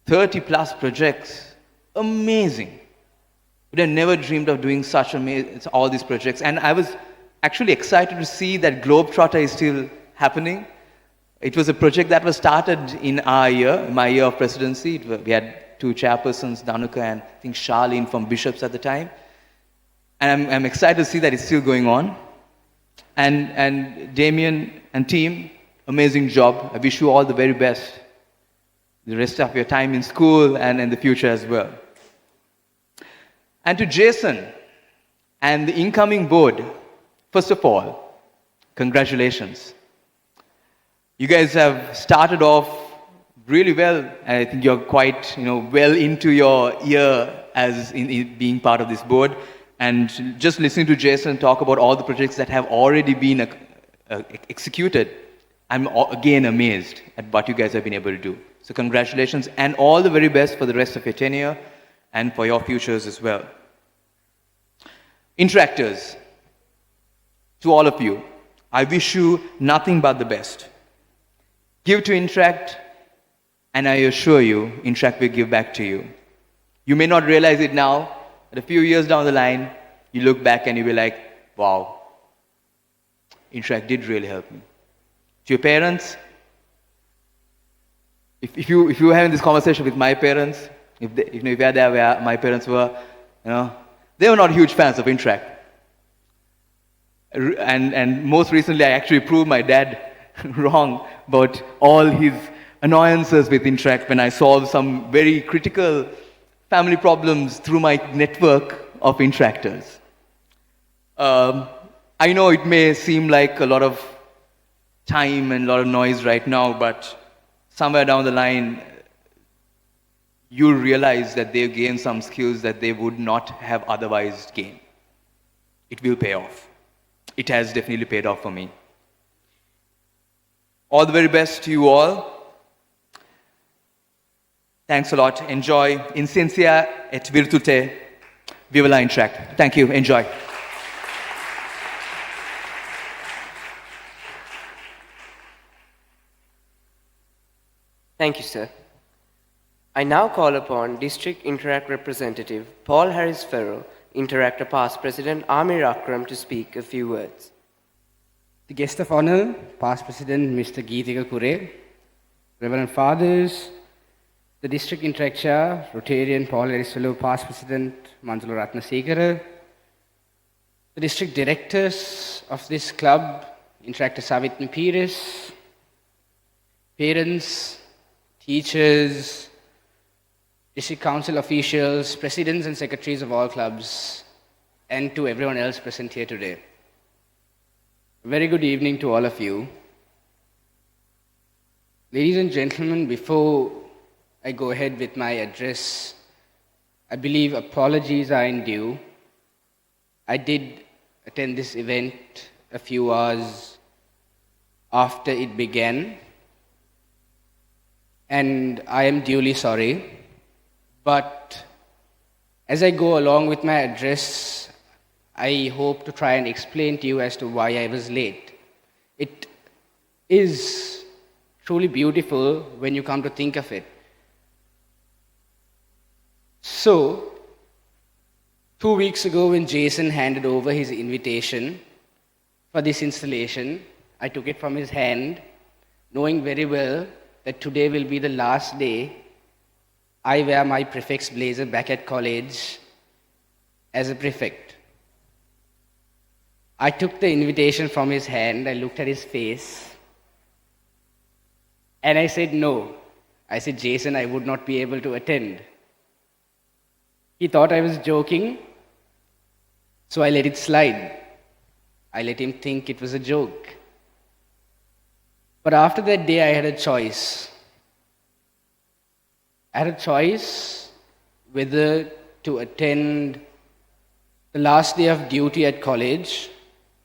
30 plus projects, amazing. We'd have never dreamed of doing all these projects, and I was actually excited to see that Globetrotter is still happening. It was a project that was started in my year of presidency. We had two chairpersons, Danuka and I think Charlene from Bishops at the time. And I'm excited to see that it's still going on. And Damien and team, amazing job. I wish you all the very best. The rest of your time in school and in the future as well. And to Jason and the incoming board, first of all, congratulations. You guys have started off really well, and I think you're quite, well into your year as in being part of this board. And just listening to Jason talk about all the projects that have already been executed, I'm again amazed at what you guys have been able to do. So congratulations, and all the very best for the rest of your tenure and for your futures as well. Interactors, to all of you, I wish you nothing but the best. Give to Interact, and I assure you, Interact will give back to you. You may not realize it now, but a few years down the line, you look back and you'll be like, wow, Interact did really help me. To your parents, if you were having this conversation with my parents, if you were there where my parents were, they were not huge fans of Interact. And most recently, I actually proved my dad wrong about all his annoyances with Interact when I solved some very critical family problems through my network of Interactors. I know it may seem like a lot of time and a lot of noise right now, but somewhere down the line, you'll realize that they've gained some skills that they would not have otherwise gained. It will pay off. It has definitely paid off for me. All the very best to you all. Thanks a lot. Enjoy. Insensia et virtute. Viva la Interact. Thank you. Enjoy. Thank you, sir. I now call upon District Interact Representative Paul Harris Farrell, Interactor Past President Amir Akram, to speak a few words. The guest of honor, Past President Mr. Geethika Kure, Reverend Fathers, the District Interact Chair, Rotarian Paul Harris Farrell, Past President Manjula Ratnasekara, the District Directors of this club, Interactor Savitni Pires, parents, teachers, District Council officials, presidents and secretaries of all clubs, and to everyone else present here today. A very good evening to all of you. Ladies and gentlemen, before I go ahead with my address, I believe apologies are in due. I did attend this event a few hours after it began, and I am duly sorry. But as I go along with my address, I hope to try and explain to you as to why I was late. It is truly beautiful when you come to think of it. So, 2 weeks ago when Jason handed over his invitation for this installation, I took it from his hand, knowing very well that today will be the last day I wear my prefect's blazer back at college as a prefect. I took the invitation from his hand, I looked at his face, and I said no. I said, Jason, I would not be able to attend. He thought I was joking, so I let it slide. I let him think it was a joke. But after that day, I had a choice. I had a choice whether to attend the last day of duty at college.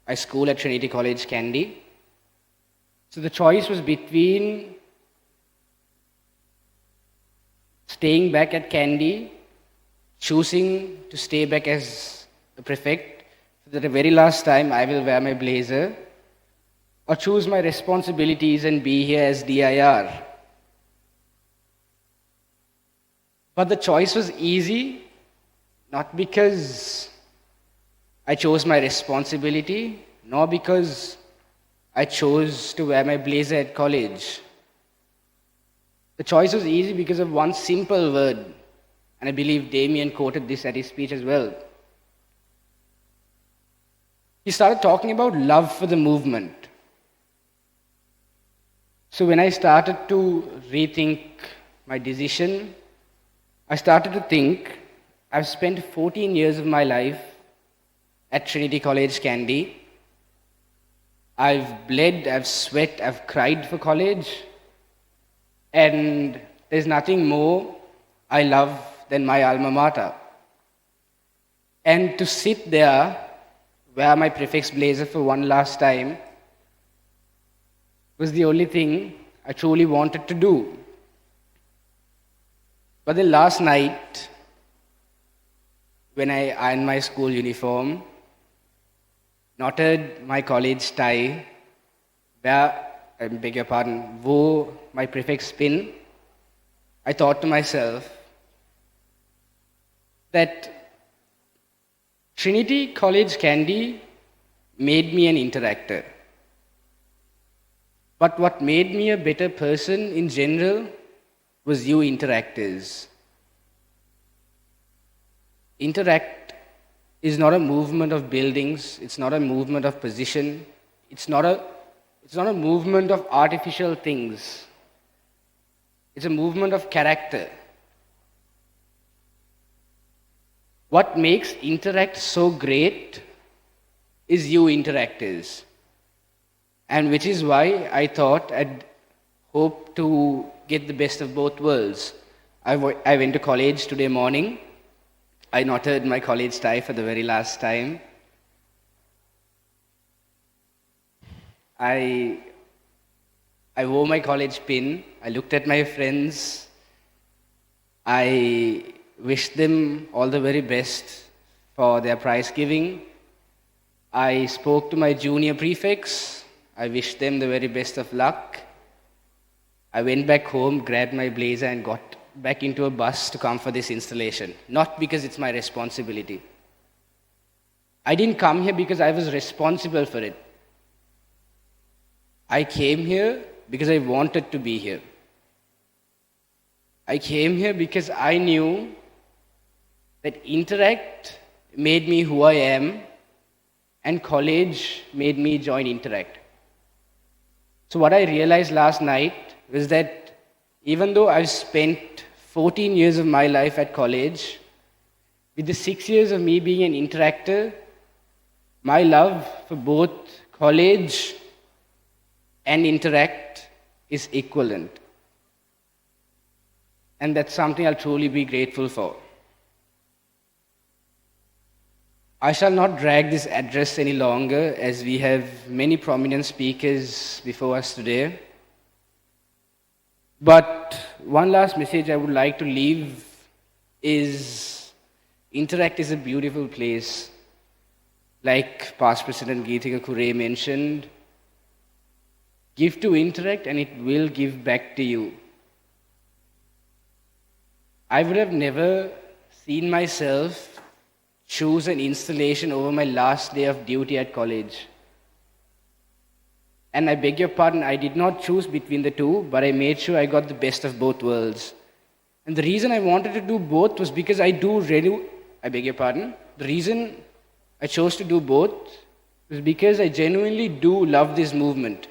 I school at Trinity College, Kandy. So the choice was between staying back at Kandy, choosing to stay back as a prefect, so that the very last time I will wear my blazer, or choose my responsibilities and be here as DIR. But the choice was easy, not because I chose my responsibility, nor because I chose to wear my blazer at college. The choice was easy because of one simple word, and I believe Damien quoted this at his speech as well. He started talking about love for the movement. So when I started to rethink my decision, I started to think, I've spent 14 years of my life at Trinity College, Kandy. I've bled, I've sweat, I've cried for college, and there's nothing more I love than my alma mater. And to sit there, wear my prefect's blazer for one last time, was the only thing I truly wanted to do. But then last night, when I ironed my school uniform, knotted my college tie, wore my prefect's pin, I thought to myself that Trinity College, Kandy made me an interactor. But what made me a better person in general was you interactors. Interact is not a movement of buildings, it's not a movement of position, it's not a movement of artificial things. It's a movement of character. What makes Interact so great is you interactors. And which is why I thought I'd hope to get the best of both worlds. I went to college today morning. I knotted my college tie for the very last time. I wore my college pin. I looked at my friends. I wished them all the very best for their prize giving. I spoke to my junior prefects. I wished them the very best of luck. I went back home, grabbed my blazer, and got back into a bus to come for this installation. Not because it's my responsibility. I didn't come here because I was responsible for it. I came here because I wanted to be here. I came here because I knew that Interact made me who I am, and college made me join Interact. So what I realized last night was that even though I've spent 14 years of my life at college, with the 6 years of me being an interactor, my love for both college and Interact is equivalent. And that's something I'll truly be grateful for. I shall not drag this address any longer as we have many prominent speakers before us today. But one last message I would like to leave is Interact is a beautiful place. Like past President Geetika Kure mentioned, give to Interact and it will give back to you. I would have never seen myself choose an installation over my last day of duty at college. And I beg your pardon, I did not choose between the two, but I made sure I got the best of both worlds. And the reason I wanted to do both was because I beg your pardon, the reason I chose to do both was because I genuinely do love this movement.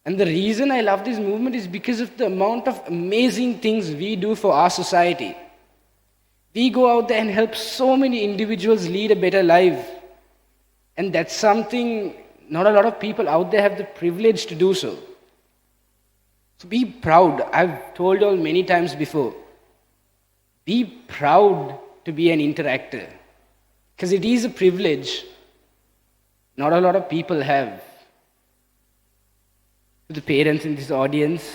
And the reason I love this movement is because of the amount of amazing things we do for our society. We go out there and help so many individuals lead a better life. And that's something not a lot of people out there have the privilege to do so. So be proud. I've told you all many times before. Be proud to be an interactor. Because it is a privilege not a lot of people have. To the parents in this audience,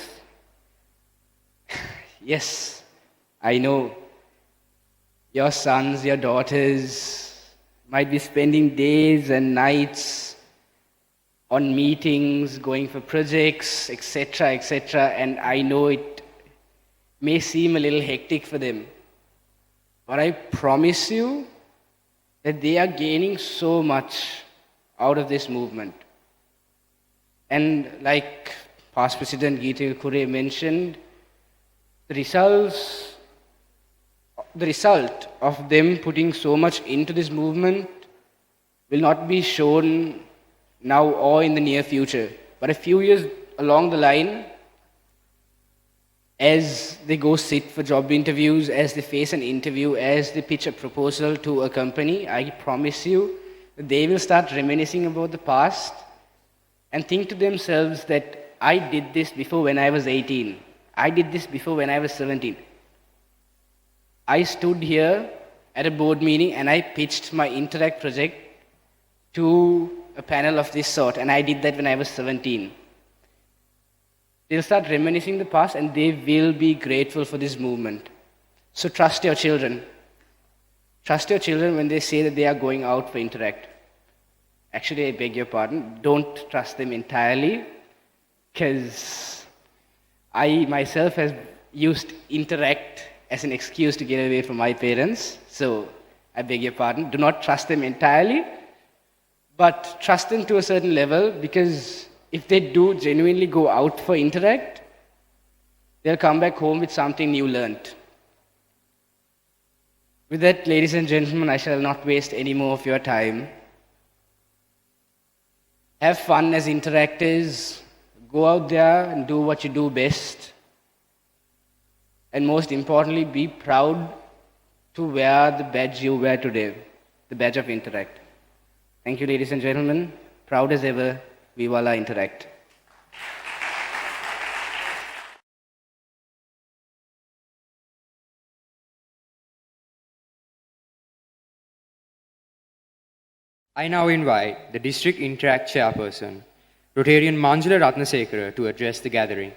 yes, I know your sons, your daughters might be spending days and nights on meetings, going for projects, etc., etc., and I know it may seem a little hectic for them. But I promise you that they are gaining so much out of this movement. And like past President Geetika Kure mentioned, the result of them putting so much into this movement will not be shown now or in the near future, but a few years along the line, as they go sit for job interviews, as they face an interview, as they pitch a proposal to a company, I promise you that they will start reminiscing about the past and think to themselves that I did this before when I was 18. I did this before when I was 17. I stood here at a board meeting and I pitched my Interact project to a panel of this sort, and I did that when I was 17. They'll start reminiscing the past and they will be grateful for this movement. So trust your children. Trust your children when they say that they are going out for Interact. Actually, I beg your pardon, don't trust them entirely, because I myself have used Interact as an excuse to get away from my parents. So I beg your pardon, do not trust them entirely, but trust them to a certain level, because if they do genuinely go out for Interact, they'll come back home with something new learned. With that, ladies and gentlemen, I shall not waste any more of your time. Have fun as interactors, go out there and do what you do best. And most importantly, be proud to wear the badge you wear today, the badge of Interact. Thank you, ladies and gentlemen. Proud as ever, Viva la Interact. I now invite the District Interact Chairperson, Rotarian Manjula Ratnasekara, to address the gathering.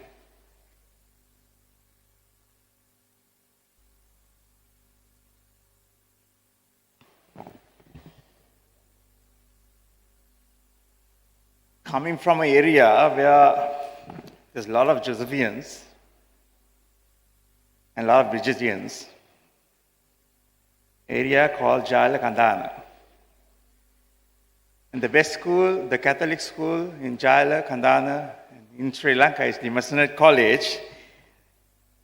Coming from an area where there's a lot of Josephians and a lot of Bridgetians, area called Jala Kandana. And the best school, the Catholic school in Jala Kandana in Sri Lanka is the Masonite College.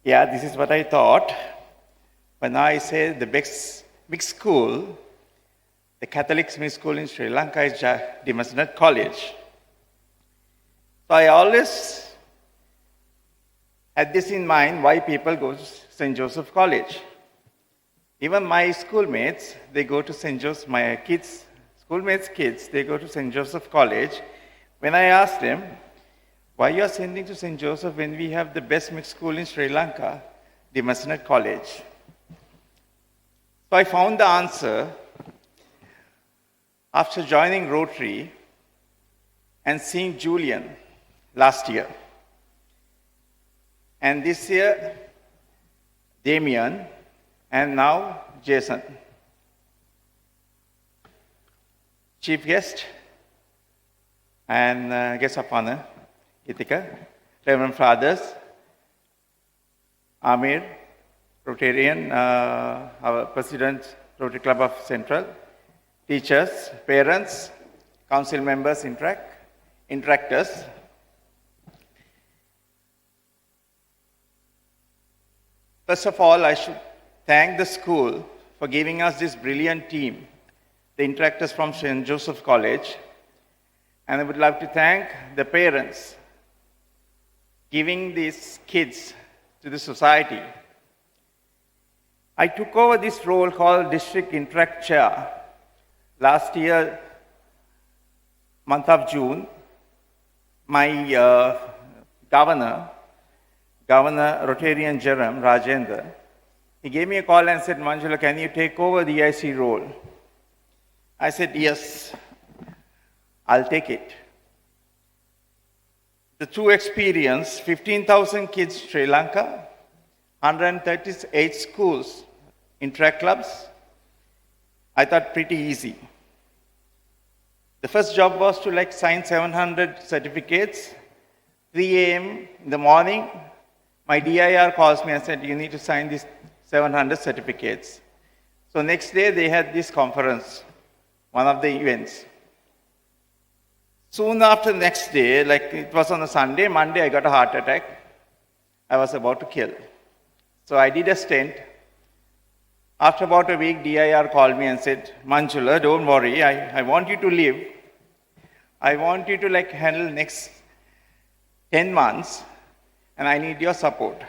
Yeah, this is what I thought. But now I say the best mixed school, the Catholic mixed school in Sri Lanka is the Masonite College. So I always had this in mind, why people go to St. Joseph College. Even my schoolmates, they go to St. Joseph, my kids, schoolmates' kids, they go to St. Joseph College. When I asked them, why you are sending to St. Joseph when we have the best mixed school in Sri Lanka, the Masonette College? So I found the answer after joining Rotary and seeing Julian last year. And this year, Damien, and now Jason. Chief guest and guest of honor, Ithaca, Reverend Fathers, Amir, Rotarian, our President, Rotary Club of Central, teachers, parents, council members, interactors. First of all, I should thank the school for giving us this brilliant team, the interactors from St. Joseph College. And I would like to thank the parents giving these kids to the society. I took over this role called District Interact Chair last year, month of June. My governor, Rotarian Jerem Rajendra, he gave me a call and said, Manjula, can you take over the IC role? I said, yes, I'll take it. The true experience, 15,000 kids Sri Lanka, 138 schools, interact clubs, I thought pretty easy. The first job was to sign 700 certificates. 3 a.m. in the morning, my DIR calls me and said, you need to sign these 700 certificates. So next day they had this conference, one of the events. Soon after the next day, it was on a Sunday, Monday I got a heart attack. I was about to kill. So I did a stent. After about a week, DIR called me and said, Manjula, don't worry, I want you to live. I want you to handle next 10 months and I need your support.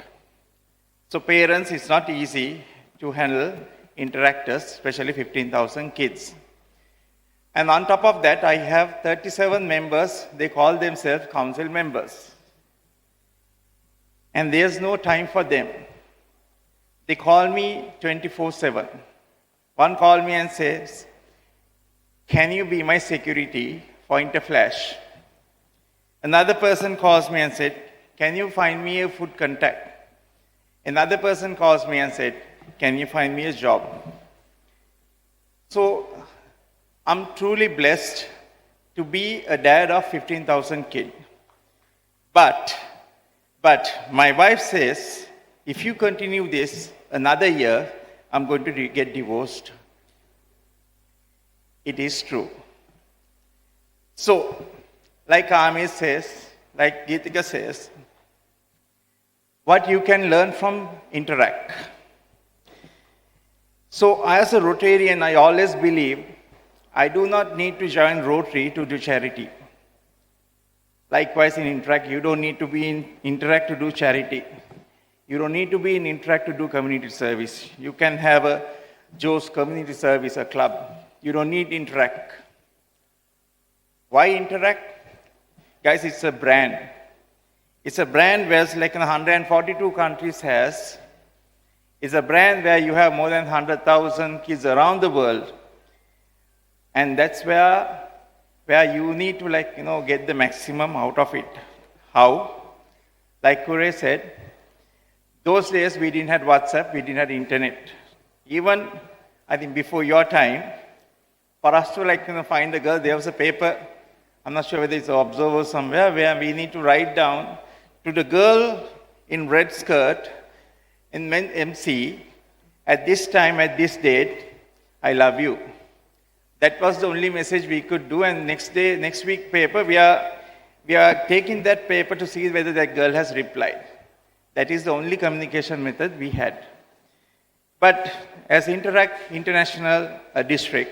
So parents, it's not easy to handle interactors, especially 15,000 kids. And on top of that, I have 37 members, they call themselves council members. And there's no time for them. They call me 24/7. One call me and says, can you be my security for Interflash? Another person calls me and said, can you find me a food contact? Another person calls me and said, can you find me a job? So I'm truly blessed to be a dad of 15,000 kids. But my wife says, if you continue this another year, I'm going to get divorced. It is true. So, like Amir says, like Geetika says, what you can learn from Interact. So, as a Rotarian, I always believe I do not need to join Rotary to do charity. Likewise, in Interact, you don't need to be in Interact to do charity. You don't need to be in Interact to do community service. You can have a Joe's community service, a club. You don't need Interact. Why Interact? Guys, it's a brand. It's a brand where 142 countries has. It's a brand where you have more than 100,000 kids around the world. And that's where you need to get the maximum out of it. How? Like Kure said, those days we didn't have WhatsApp, we didn't have internet. Even, I think before your time, for us to find a girl, there was a paper, I'm not sure whether it's an Observer somewhere, where we need to write down to the girl in red skirt, in MC, at this time, at this date, I love you. That was the only message we could do, and next week paper, we are taking that paper to see whether that girl has replied. That is the only communication method we had. But as Interact International District,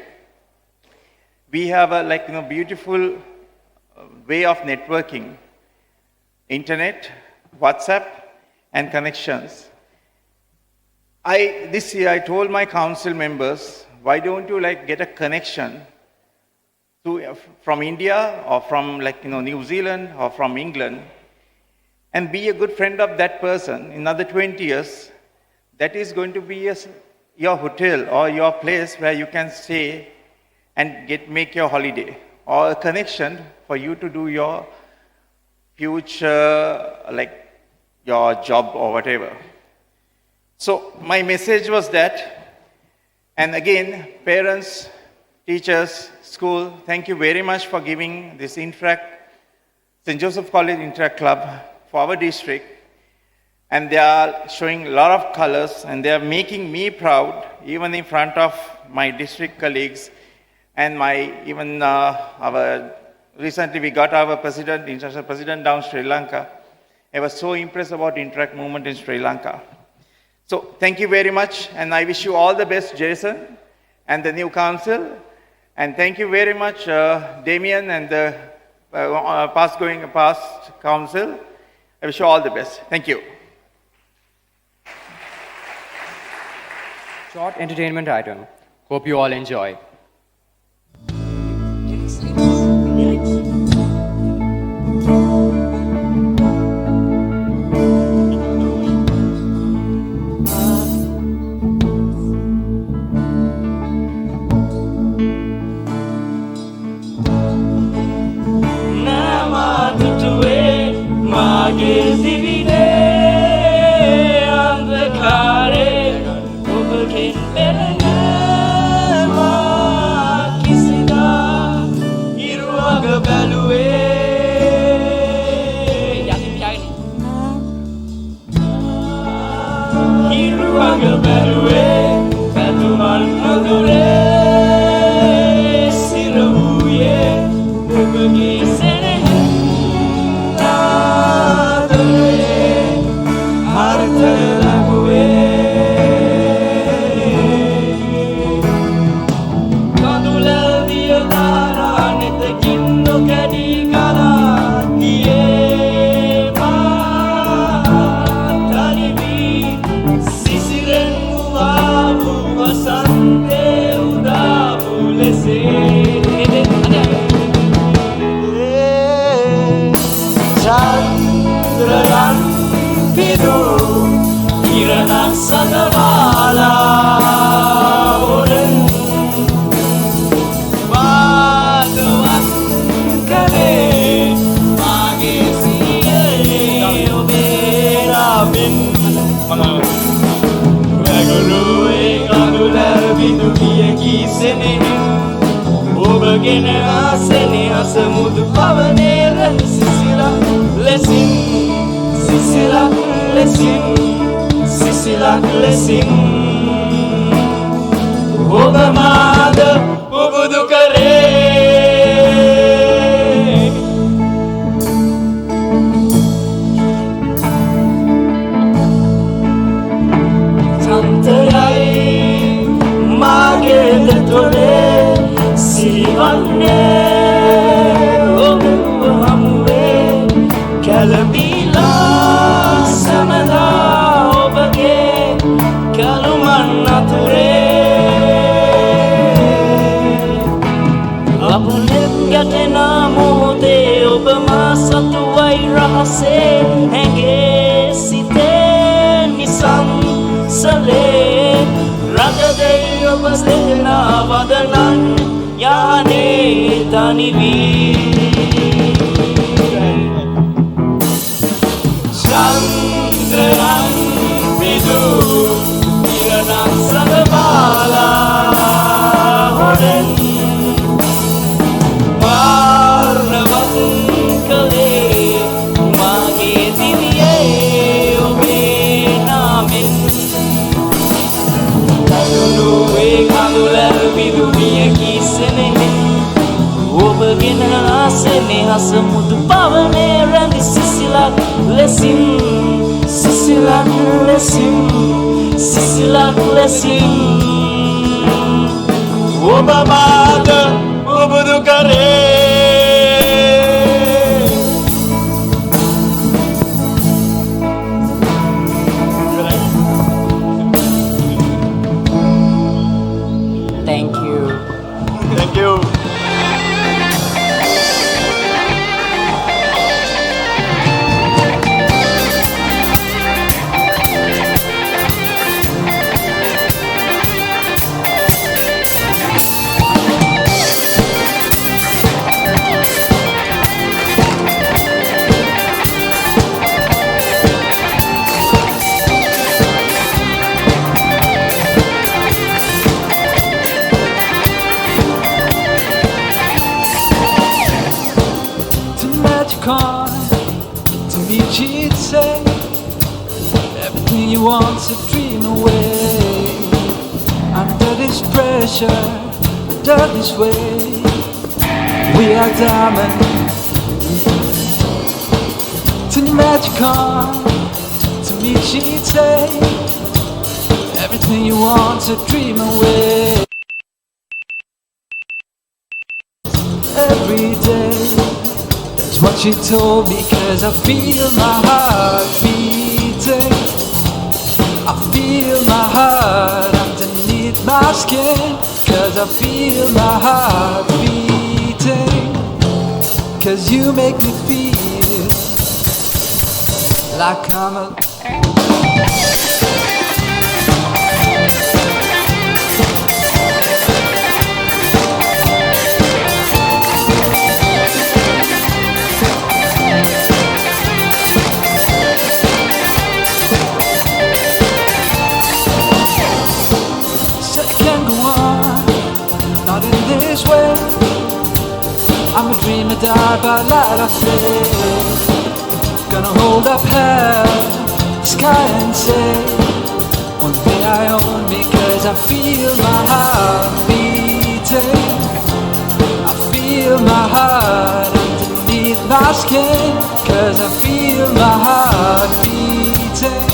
we have a beautiful way of networking, internet, WhatsApp, and connections. This year I told my council members, why don't you get a connection from India or from New Zealand or from England and be a good friend of that person in another 20 years, that is going to be your hotel or your place where you can stay and make your holiday, or a connection for you to do your future, like your job or whatever. So my message was that, and again, parents, teachers, school, thank you very much for giving this St. Joseph College Interact Club for our district. And they are showing a lot of colors, and they are making me proud, even in front of my district colleagues, and recently we got our president, international president down Sri Lanka. I was so impressed about Interact movement in Sri Lanka. So thank you very much, and I wish you all the best, Jason, and the new council. And thank you very much, Damien, and the past council. I wish you all the best. Thank you. Short entertainment item. Hope you all enjoy. Thank you. Thank you. say everything you want to dream away. Under this pressure, under this way, we are diamond. To the magic on, to meet she'd say everything you want to dream away. Every day, that's what she told me, 'cause I feel my heart beating. I feel my heart underneath my skin, 'cause I feel my heart beating. 'Cause you make me feel like I'm a this way. I'm a dreamer, die by light of faith. Gonna hold up high the sky and say one day I own me, 'cause I feel my heart beating. I feel my heart underneath my skin, 'cause I feel my heart beating.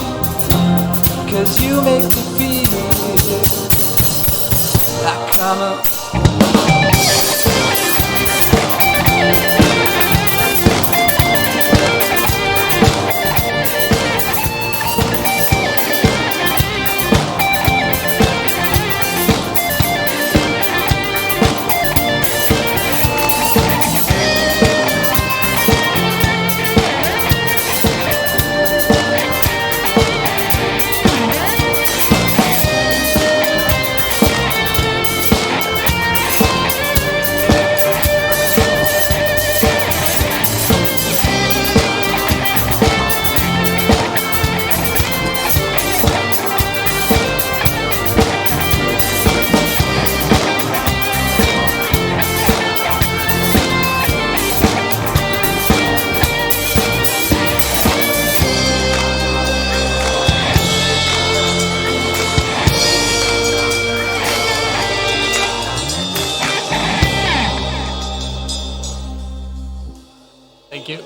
'Cause you make me feel like I'm a Thank you.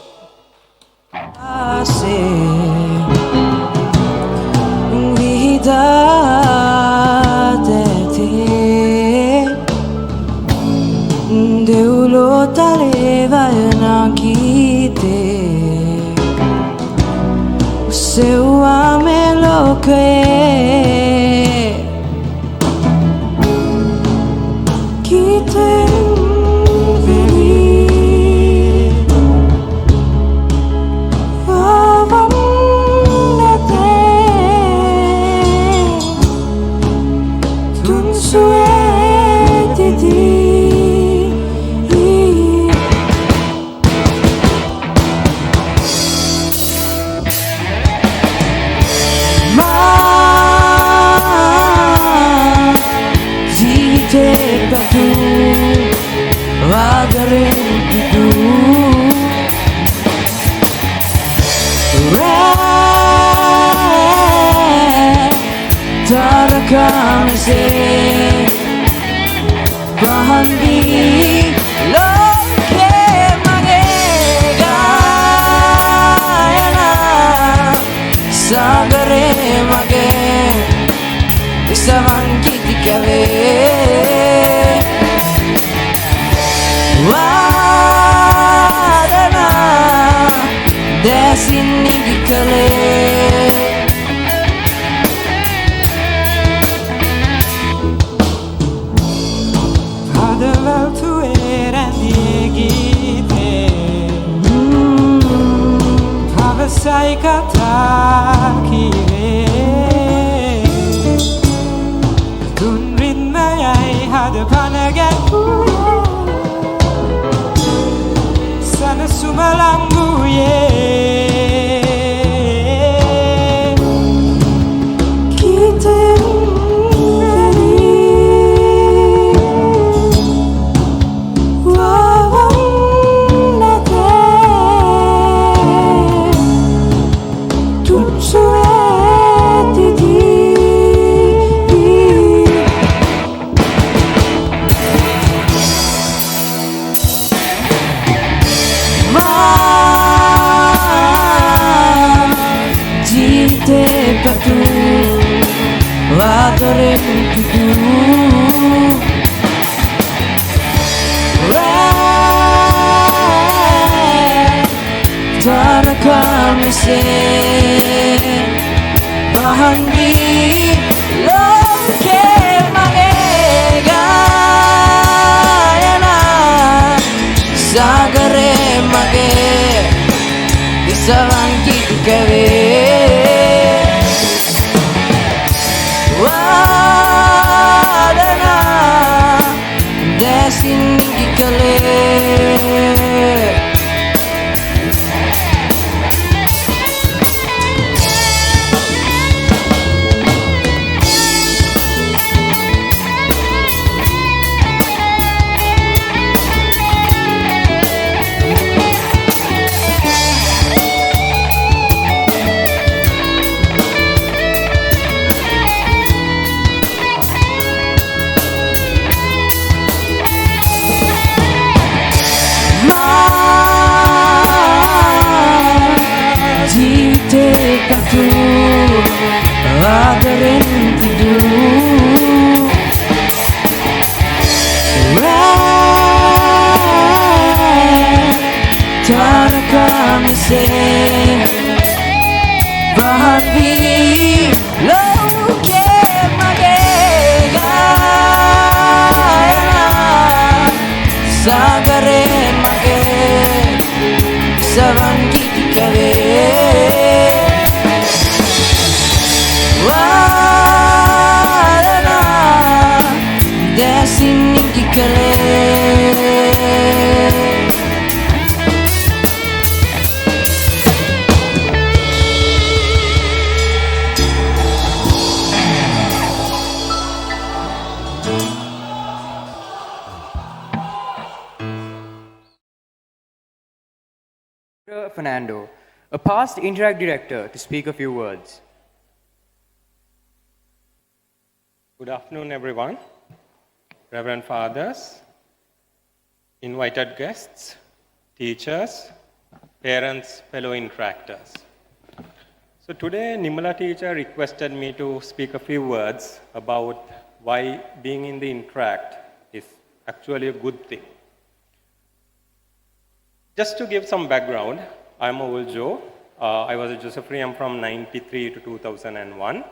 to do. Tara kami se bahandi loke magega yana sagare mage isavan kikave wadana desin kikale. Aku agarin tidur cara kami se bahagi loke magega sagare mage savan kiki kave wadana desin kikale. Fernando, a past Interact director, to speak a few words. Good afternoon, everyone. Reverend Fathers, invited guests, teachers, parents, fellow interactors. So today, Nimala teacher requested me to speak a few words about why being in the Interact is actually a good thing. Just to give some background, I'm old Joe. I was a Josephine from 93 to 2001.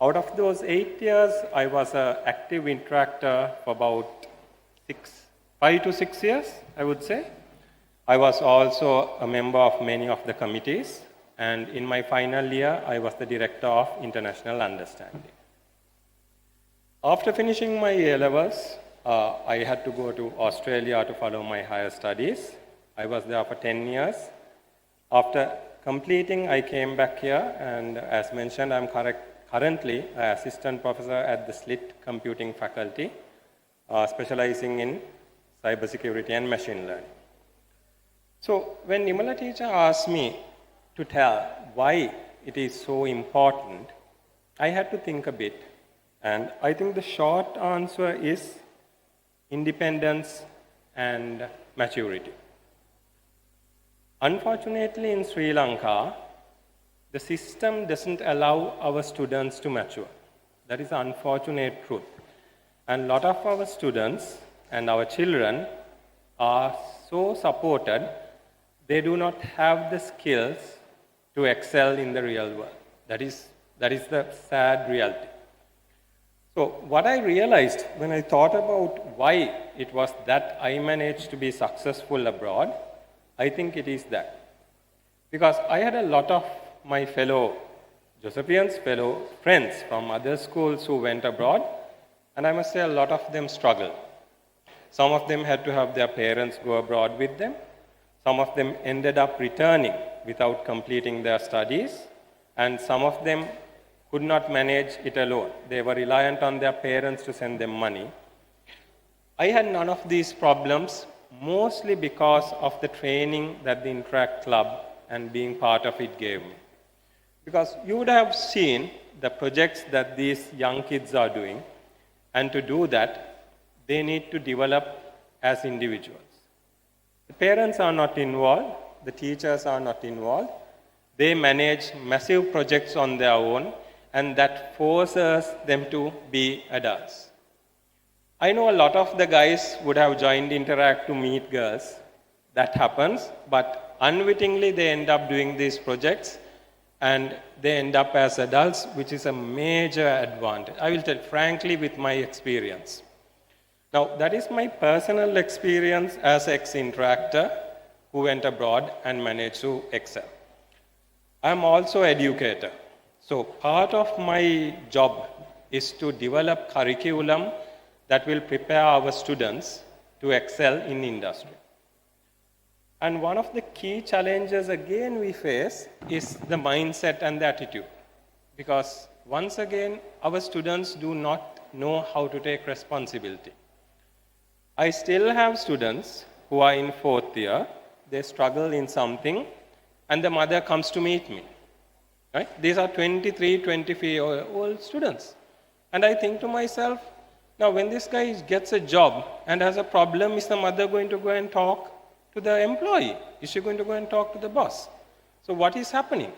Out of those 8 years, I was an active interactor for about 5 to 6 years, I would say. I was also a member of many of the committees, and in my final year, I was the director of International Understanding. After finishing my A-levels, I had to go to Australia to follow my higher studies. I was there for 10 years. After completing, I came back here, and as mentioned, I'm currently an assistant professor at the SLIT computing faculty, specializing in cybersecurity and machine learning. So when Nimala teacher asked me to tell why it is so important, I had to think a bit. And I think the short answer is independence and maturity. Unfortunately, in Sri Lanka, the system doesn't allow our students to mature. That is an unfortunate truth. And a lot of our students and our children are so supported, they do not have the skills to excel in the real world. That is the sad reality. So what I realized when I thought about why it was that I managed to be successful abroad, I think it is that. Because I had a lot of my fellow Josephians, fellow friends from other schools who went abroad, and I must say a lot of them struggled. Some of them had to have their parents go abroad with them. Some of them ended up returning without completing their studies, and some of them could not manage it alone. They were reliant on their parents to send them money. I had none of these problems, mostly because of the training that the Interact Club and being part of it gave me. Because you would have seen the projects that these young kids are doing, and to do that, they need to develop as individuals. The parents are not involved, the teachers are not involved. They manage massive projects on their own, and that forces them to be adults. I know a lot of the guys would have joined Interact to meet girls. That happens, but unwittingly they end up doing these projects and they end up as adults, which is a major advantage. I will tell frankly with my experience. Now, that is my personal experience as ex-interactor who went abroad and managed to excel. I'm also an educator. So part of my job is to develop curriculum that will prepare our students to excel in industry. And one of the key challenges again we face is the mindset and the attitude. Because once again, our students do not know how to take responsibility. I still have students who are in 4th year, they struggle in something, and the mother comes to meet me. Right? These are 23, 24-year-old students. And I think to myself, now when this guy gets a job and has a problem, is the mother going to go and talk to the employee? Is she going to go and talk to the boss? So what is happening?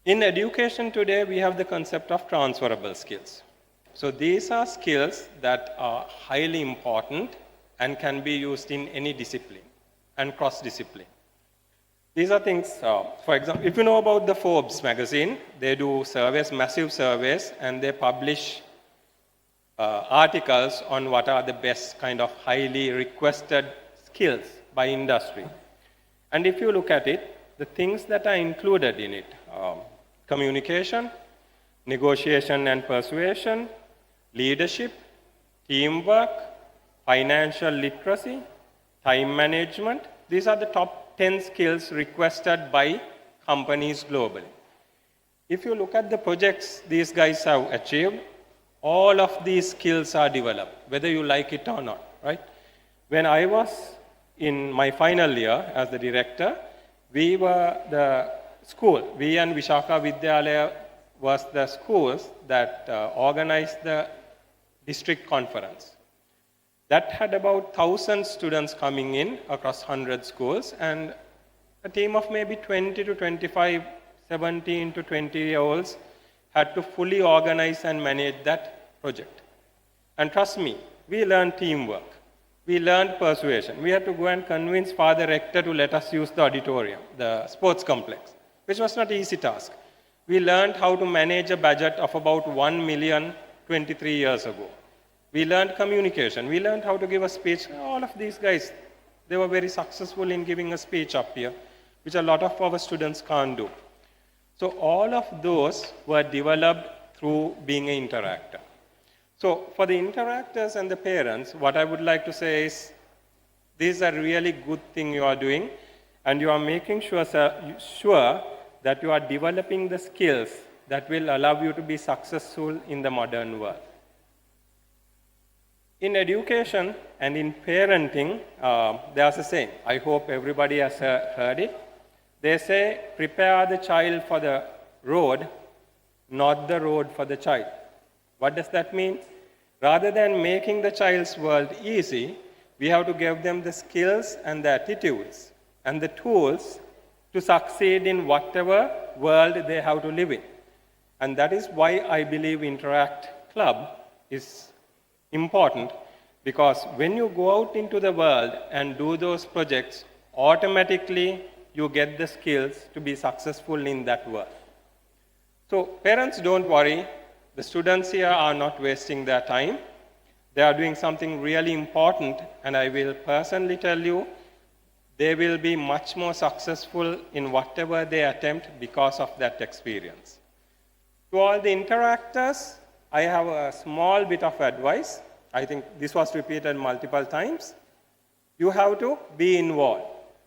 In education today, we have the concept of transferable skills. So these are skills that are highly important and can be used in any discipline and cross-discipline. These are things, for example, if you know about the Forbes magazine, they do surveys, massive surveys, and they publish articles on what are the best kind of highly requested skills by industry. And if you look at it, the things that are included in it, communication, negotiation and persuasion, leadership, teamwork, financial literacy, time management, these are the top 10 skills requested by companies globally. If you look at the projects these guys have achieved, all of these skills are developed, whether you like it or not, right? When I was in my final year as the director, we were the school, we and Vishaka Vidyalaya was the schools that organized the district conference. That had about 1,000 students coming in across 100 schools, and a team of maybe 20 to 25, 17 to 20-year-olds had to fully organize and manage that project. And trust me, we learned teamwork. We learned persuasion. We had to go and convince Father Rector to let us use the auditorium, the sports complex, which was not an easy task. We learned how to manage a budget of about 1 million 23 years ago. We learned communication. We learned how to give a speech. All of these guys, they were very successful in giving a speech up here, which a lot of our students can't do. So all of those were developed through being an interactor. So for the interactors and the parents, what I would like to say is, this is a really good thing you are doing, and you are making sure that you are developing the skills that will allow you to be successful in the modern world. In education and in parenting, there's a saying, I hope everybody has heard it. They say, prepare the child for the road, not the road for the child. What does that mean? Rather than making the child's world easy, we have to give them the skills and the attitudes and the tools to succeed in whatever world they have to live in. And that is why I believe Interact Club is important, because when you go out into the world and do those projects, automatically you get the skills to be successful in that world. So parents, don't worry. The students here are not wasting their time. They are doing something really important, and I will personally tell you, they will be much more successful in whatever they attempt because of that experience. To all the interactors, I have a small bit of advice. I think this was repeated multiple times. You have to be involved.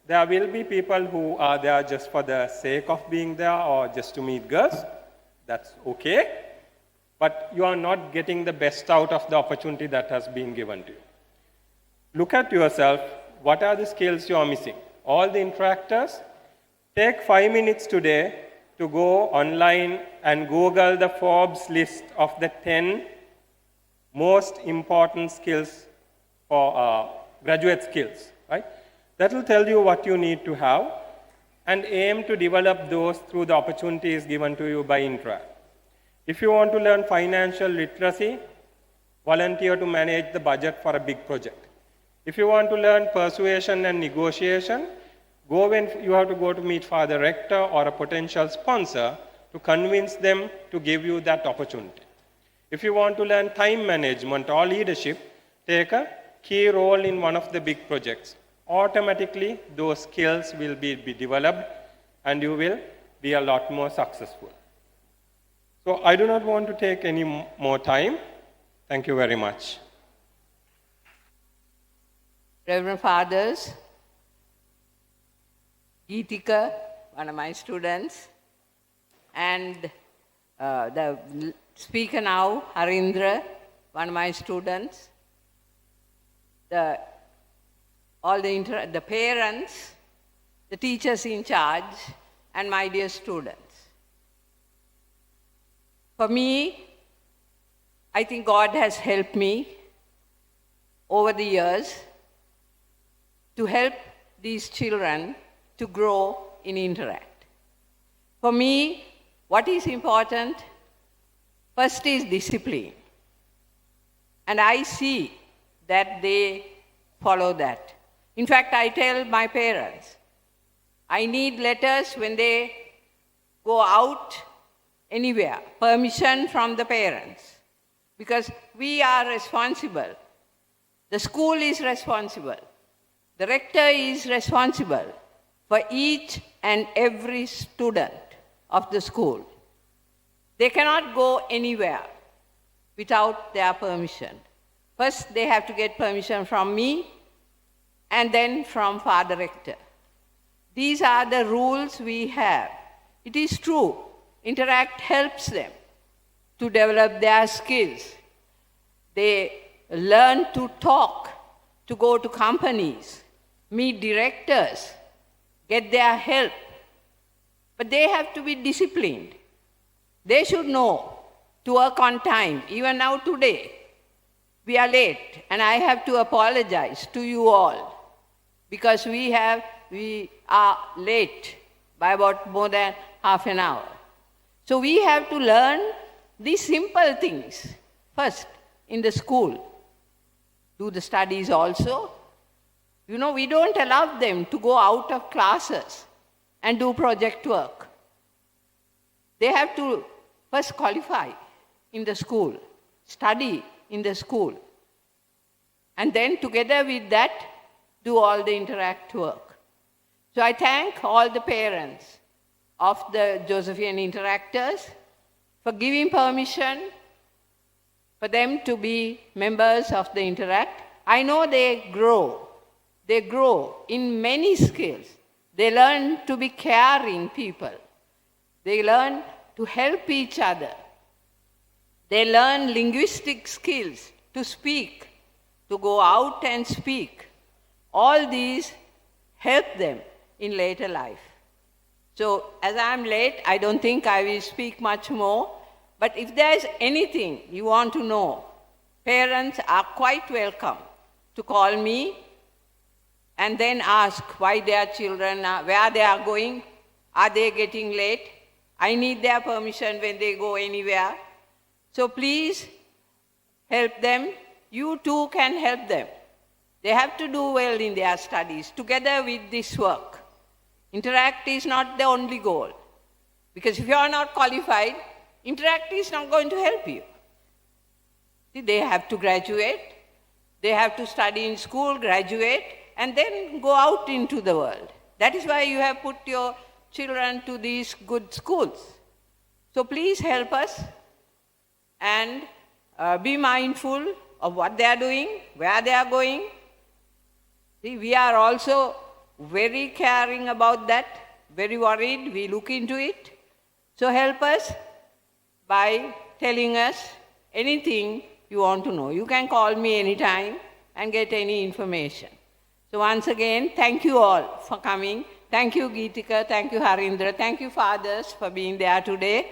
There will be people who are there just for the sake of being there or just to meet girls. That's okay. But you are not getting the best out of the opportunity that has been given to you. Look at yourself. What are the skills you are missing? All the interactors, take 5 minutes today to go online and Google the Forbes list of the 10 most important skills for graduate skills, right? That will tell you what you need to have. and aim to develop those through the opportunities given to you by Interact. If you want to learn financial literacy, volunteer to manage the budget for a big project. If you want to learn persuasion and negotiation, go when you have to go to meet Father Rector or a potential sponsor to convince them to give you that opportunity. If you want to learn time management or leadership, take a key role in one of the big projects. Automatically, those skills will be developed and you will be a lot more successful. So I do not want to take any more time. Thank you very much. Reverend Fathers, Geetika, one of my students, and the speaker now, Harindra, one of my students, all the parents, the teachers in charge, and my dear students. For me, I think God has helped me over the years to help these children to grow in Interact. For me, what is important, first is discipline. And I see that they follow that. In fact, I tell my parents, I need letters when they go out anywhere, permission from the parents, because we are responsible. The school is responsible. The rector is responsible for each and every student of the school. They cannot go anywhere without their permission. First, they have to get permission from me and then from Father Rector. These are the rules we have. It is true, Interact helps them to develop their skills. They learn to talk, to go to companies, meet directors, get their help. But they have to be disciplined. They should know to work on time. Even now today, we are late, and I have to apologize to you all because we are late by about more than half an hour. So we have to learn these simple things first in the school. Do the studies also. You know, we don't allow them to go out of classes and do project work. They have to first qualify in the school, study in the school, and then together with that, do all the Interact work. So I thank all the parents of the Josephian Interactors for giving permission for them to be members of the Interact. I know they grow. They grow in many skills. They learn to be caring people. They learn to help each other. They learn linguistic skills to speak, to go out and speak. All these help them in later life. So as I'm late, I don't think I will speak much more. But if there's anything you want to know, parents are quite welcome to call me and then ask why their children are, where they are going, are they getting late? I need their permission when they go anywhere. So please help them. You too can help them. They have to do well in their studies together with this work. Interact is not the only goal. Because if you are not qualified, Interact is not going to help you. See, they have to graduate, they have to study in school, graduate, and then go out into the world. That is why you have put your children to these good schools. So please help us and be mindful of what they are doing, where they are going. See, we are also very caring about that, very worried. We look into it. So help us by telling us anything you want to know. You can call me anytime and get any information. So once again, thank you all for coming. Thank you, Geetika. Thank you, Harindra. Thank you, fathers, for being there today.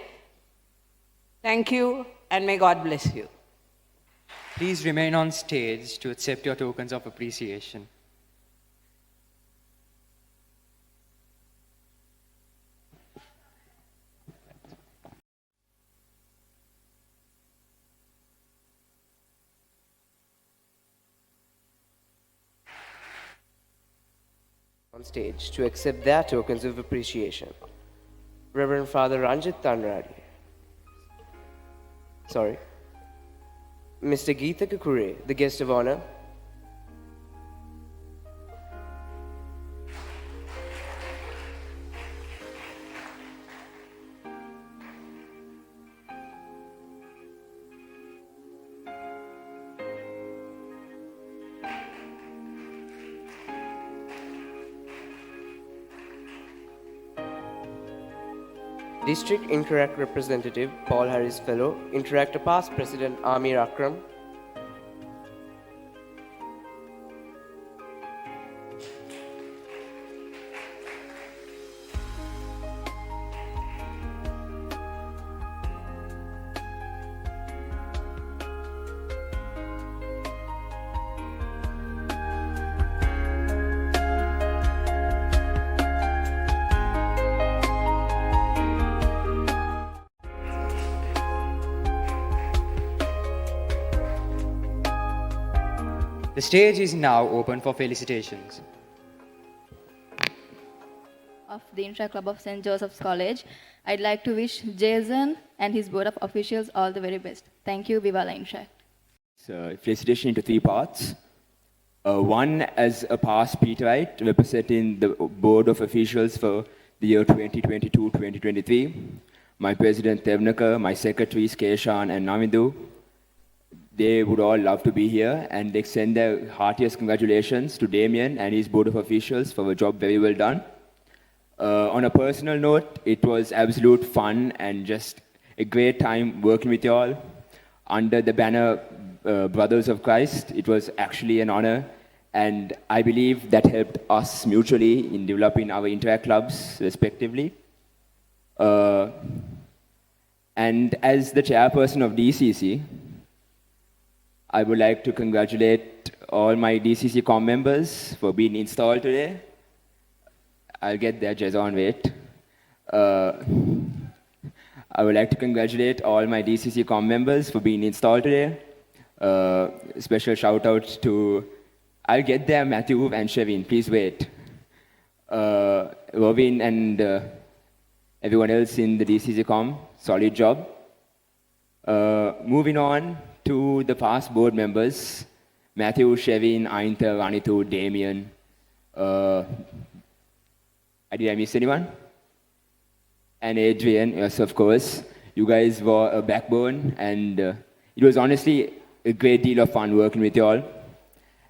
Thank you, and may God bless you. Please remain on stage to accept your tokens of appreciation. on stage to accept their tokens of appreciation. Reverend Father Ranjit Tanradi. Sorry. Mr. Geetha Kakure, the guest of honor. District Interact Representative Paul Harris Fellow, Interactor Past President Amir Akram. The stage is now open for felicitations. Of the Interact Club of St. Joseph's College, I'd like to wish Jason and his board of officials all the very best. Thank you, Vivala Interact. So, felicitation into three parts. One, as a past Peterite, representing the board of officials for the year 2022-2023. My president, Tevnaka, my secretaries, Keshan and Namidu. They would all love to be here, and they extend their heartiest congratulations to Damien and his board of officials for a job very well done. On a personal note, it was absolute fun and just a great time working with you all under the banner Brothers of Christ. It was actually an honor, and I believe that helped us mutually in developing our Interact clubs respectively. And as the chairperson of DCC, I would like to congratulate all my DCC com members for being installed today. I'll get there, Jason, wait. I would like to congratulate all my DCC com members for being installed today. Special shout out to, I'll get there, Matthew and Shevin, please wait. Robin and everyone else in the DCC com, solid job. Moving on to the past board members, Matthew, Shevin, Ainta, Ranitu, Damien. Did I miss anyone? And Adrian, yes, of course. You guys were a backbone, and it was honestly a great deal of fun working with you all.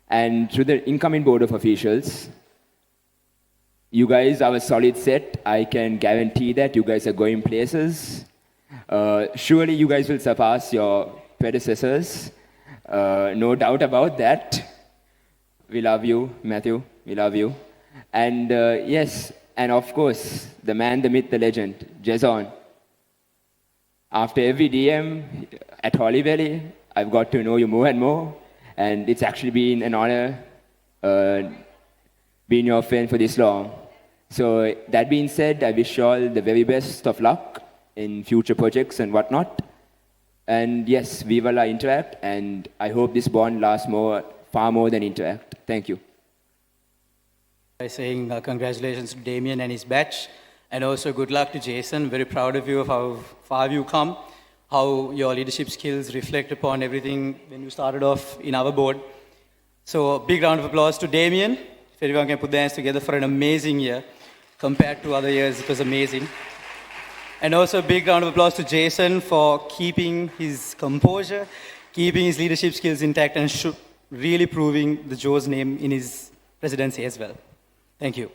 And to the incoming board of officials, you guys are a solid set. I can guarantee that you guys are going places. Surely you guys will surpass your predecessors. No doubt about that. We love you, Matthew. We love you. And yes, and of course, the man, the myth, the legend, Jason. After every DM at Holly Valley, I've got to know you more and more. And it's actually been an honor being your friend for this long. So that being said, I wish you all the very best of luck in future projects and whatnot. And yes, viva la Interact, and I hope this bond lasts far more than Interact. Thank you. By saying congratulations to Damien and his batch, and also good luck to Jason. Very proud of you of how far you come, how your leadership skills reflect upon everything when you started off in our board. So big round of applause to Damien. If everyone can put their hands together for an amazing year. Compared to other years, it was amazing. And also a big round of applause to Jason for keeping his composure, keeping his leadership skills intact, and really proving the Joe's name in his presidency as well. Thank you.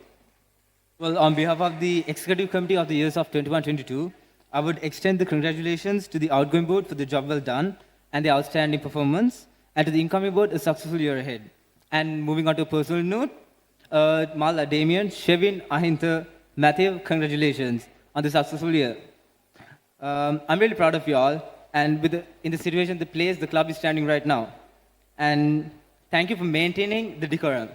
Well, on behalf of the Executive Committee of the years of 21-22, I would extend the congratulations to the outgoing board for the job well done and the outstanding performance, and to the incoming board, a successful year ahead. And moving on to a personal note, Mala, Damien, Shevin, Ahinta, Matthew, congratulations on the successful year. I'm really proud of you all, and in the situation, the place the club is standing right now. And thank you for maintaining the decorum.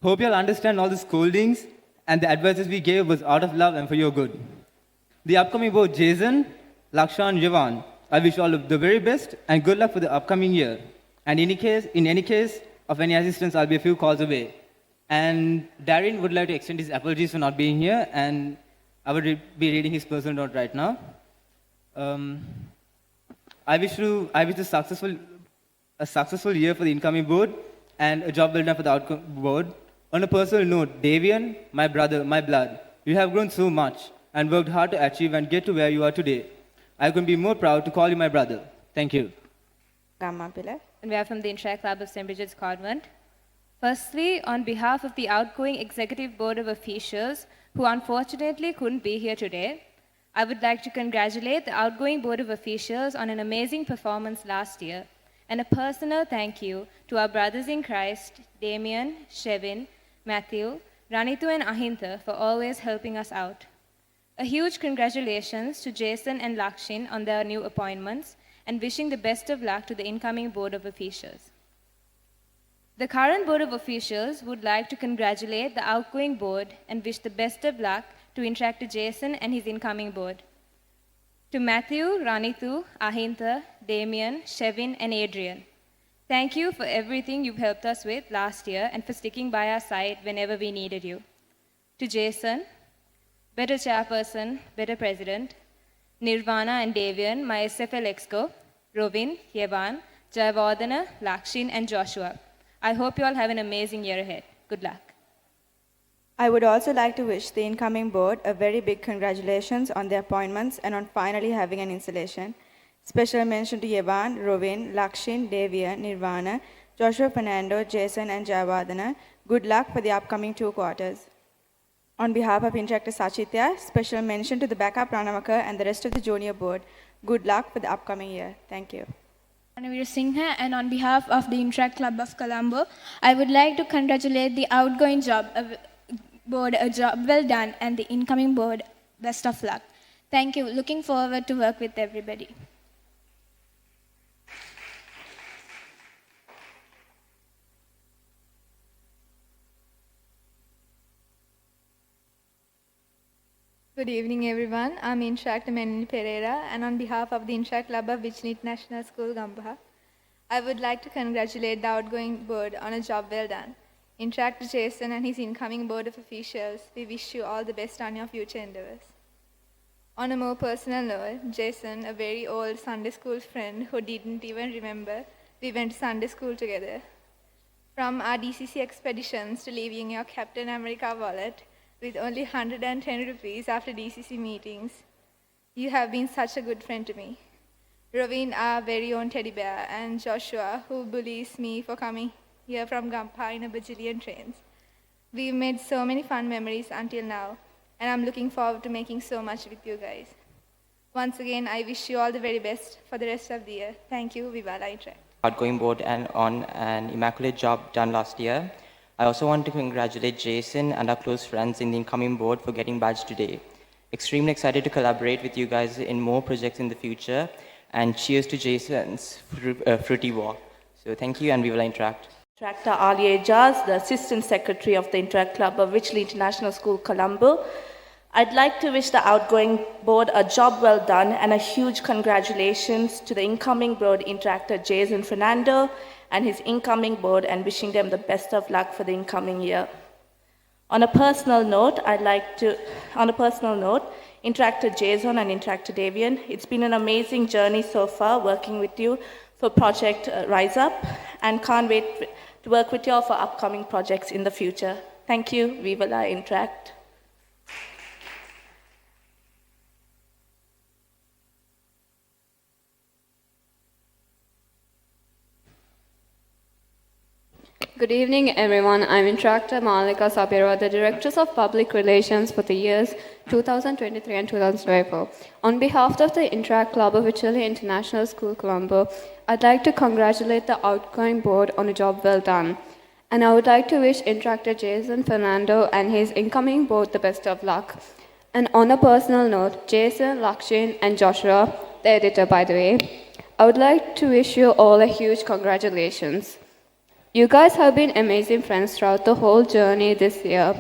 Hope you'll understand all the scoldings and the advices we gave was out of love and for your good. The upcoming board, Jason, Lakshan, Javan, I wish all of the very best and good luck for the upcoming year. And in any case of any assistance, I'll be a few calls away. And Darren would like to extend his apologies for not being here, and I would be reading his personal note right now. I wish a successful year for the incoming board and a job well done for the outcome board. On a personal note, Davian, my brother, my blood, you have grown so much and worked hard to achieve and get to where you are today. I couldn't be more proud to call you my brother. Thank you. And we are from the Interact Club of St. Bridget's Convent. Firstly, on behalf of the outgoing Executive Board of Officials, who unfortunately couldn't be here today, I would like to congratulate the outgoing Board of Officials on an amazing performance last year, and a personal thank you to our brothers in Christ, Damien, Shevin, Matthew, Ranitu and Ahintha for always helping us out. A huge congratulations to Jason and Lakshin on their new appointments, and wishing the best of luck to the incoming Board of Officials. The current Board of Officials would like to congratulate the outgoing board and wish the best of luck to Interact to Jason and his incoming board. To Matthew, Ranitu, Ahintha, Damien, Shevin, and Adrian, thank you for everything you've helped us with last year and for sticking by our side whenever we needed you. To Jason, better chairperson, better president, Nirvana and Davian, my SFL Exco, Rovin, Yevan, Jayavardhana, Lakshin, and Joshua. I hope you all have an amazing year ahead. Good luck. I would also like to wish the incoming board a very big congratulations on their appointments and on finally having an installation. Special mention to Yevan, Rovin, Lakshin, Devian, Nirvana, Joshua Fernando, Jason, and Jayavardhana. Good luck for the upcoming 2 quarters. On behalf of Instructor Sachitya, special mention to the backup Ranamaka and the rest of the junior board. Good luck for the upcoming year. Thank you. Ranveer Singha, and on behalf of the Interact Club of Colombo, I would like to congratulate the outgoing board, a job well done, and the incoming board, best of luck. Thank you. Looking forward to work with everybody. Good evening, everyone. I'm Interact Menini Pereira, and on behalf of the Interact Club of Vichnit International School, Gambaha, I would like to congratulate the outgoing board on a job well done. Interact to Jason and his incoming board of officials. We wish you all the best on your future endeavors. On a more personal note, Jason, a very old Sunday school friend who didn't even remember we went to Sunday school together. From our DCC expeditions to leaving your Captain America wallet with only 110 rupees after DCC meetings, you have been such a good friend to me. Raveen, our very own teddy bear, and Joshua, who bullies me for coming here from Gampa in a bajillion trains. We've made so many fun memories until now, and I'm looking forward to making so much with you guys. Once again, I wish you all the very best for the rest of the year. Thank you, Vivala Interact. Outgoing board and on an immaculate job done last year. I also want to congratulate Jason and our close friends in the incoming board for getting badged today. Extremely excited to collaborate with you guys in more projects in the future, and cheers to Jason's fruity walk. So thank you, and we will interact. Director Ali Ejaz, the Assistant Secretary of the Interact Club of Wycherley International School, Colombo. I'd like to wish the outgoing board a job well done and a huge congratulations to the incoming board interactor Jason Fernando and his incoming board, and wishing them the best of luck for the incoming year. On a personal note, Interactor Jason and Interactor Davian, it's been an amazing journey so far working with you for Project Rise Up, and can't wait to work with you all for upcoming projects in the future. Thank you. Viva la Interact. Good evening, everyone. I'm Interactor Malika Sabira, the Director of Public Relations for the years 2023 and 2024. On behalf of the Interact Club of Wycherley International School, Colombo, I'd like to congratulate the outgoing board on a job well done. And I would like to wish Interactor Jason Fernando and his incoming board the best of luck. And on a personal note, Jason, Lakshin, and Joshua, the editor, by the way, I would like to wish you all a huge congratulations. You guys have been amazing friends throughout the whole journey this year.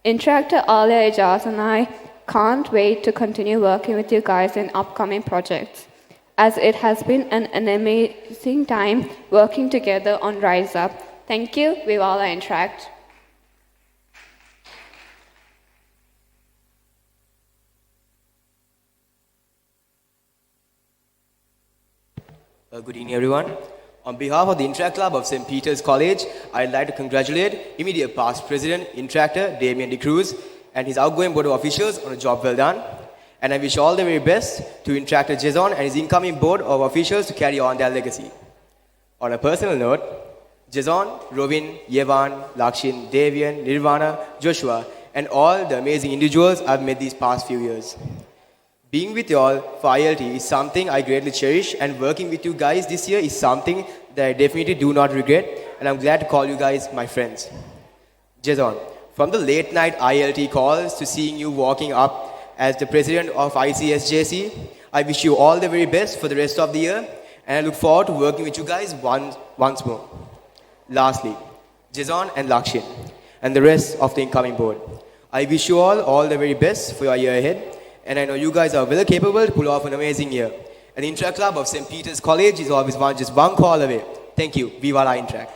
Interactor Alia Ejaz and I can't wait to continue working with you guys in upcoming projects, as it has been an amazing time working together on Rise Up. Thank you, Vivala Interact. Good evening, everyone. On behalf of the Interact Club of St. Peter's College, I'd like to congratulate immediate past president, Interactor Damien De Cruz, and his outgoing board of officials on a job well done. And I wish all the very best to Interactor Jason and his incoming board of officials to carry on their legacy. On a personal note, Jason, Robin, Yevan, Lakshin, Davian, Nirvana, Joshua, and all the amazing individuals I've met these past few years. Being with you all for ILT is something I greatly cherish, and working with you guys this year is something that I definitely do not regret, and I'm glad to call you guys my friends. Jason, from the late night ILT calls to seeing you walking up as the president of ICSJC, I wish you all the very best for the rest of the year, and I look forward to working with you guys once more. Lastly, Jason and Lakshin, and the rest of the incoming board, I wish you all the very best for your year ahead. And I know you guys are well capable to pull off an amazing year. And the Interact Club of St. Peter's College is always just one call away. Thank you. Viva la Interact.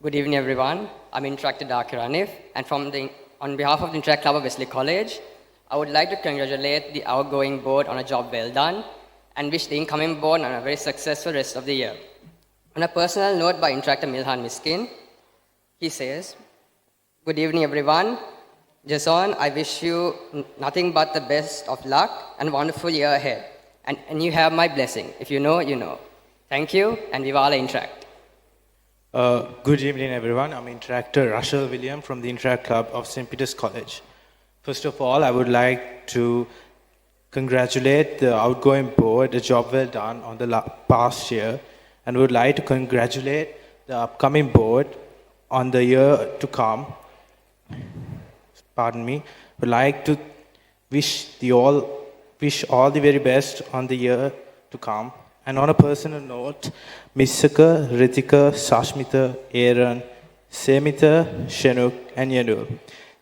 Good evening, everyone. I'm Interactor Dakir Anif, and on behalf of the Interact Club of Wesley College, I would like to congratulate the outgoing board on a job well done, and wish the incoming board on a very successful rest of the year. On a personal note by Interactor Milhan Miskin, he says, "Good evening, everyone. Jason, I wish you nothing but the best of luck and wonderful year ahead. And you have my blessing. If you know, you know. Thank you, and viva la Interact." Good evening, everyone. I'm Interactor Russell William from the Interact Club of St. Peter's College. First of all, I would like to congratulate the outgoing board, a job well done on the past year, and would like to congratulate the upcoming board on the year to come. Pardon me. Would like to wish all the very best on the year to come. And on a personal note, Missaka, Ritika, Sashmita, Aaron, Semita, Shenuk, and Yanur.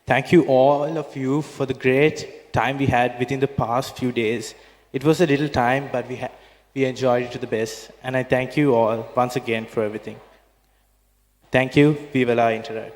Thank you all of you for the great time we had within the past few days. It was a little time, but we enjoyed it to the best. And I thank you all once again for everything. Thank you. Viva la Interact.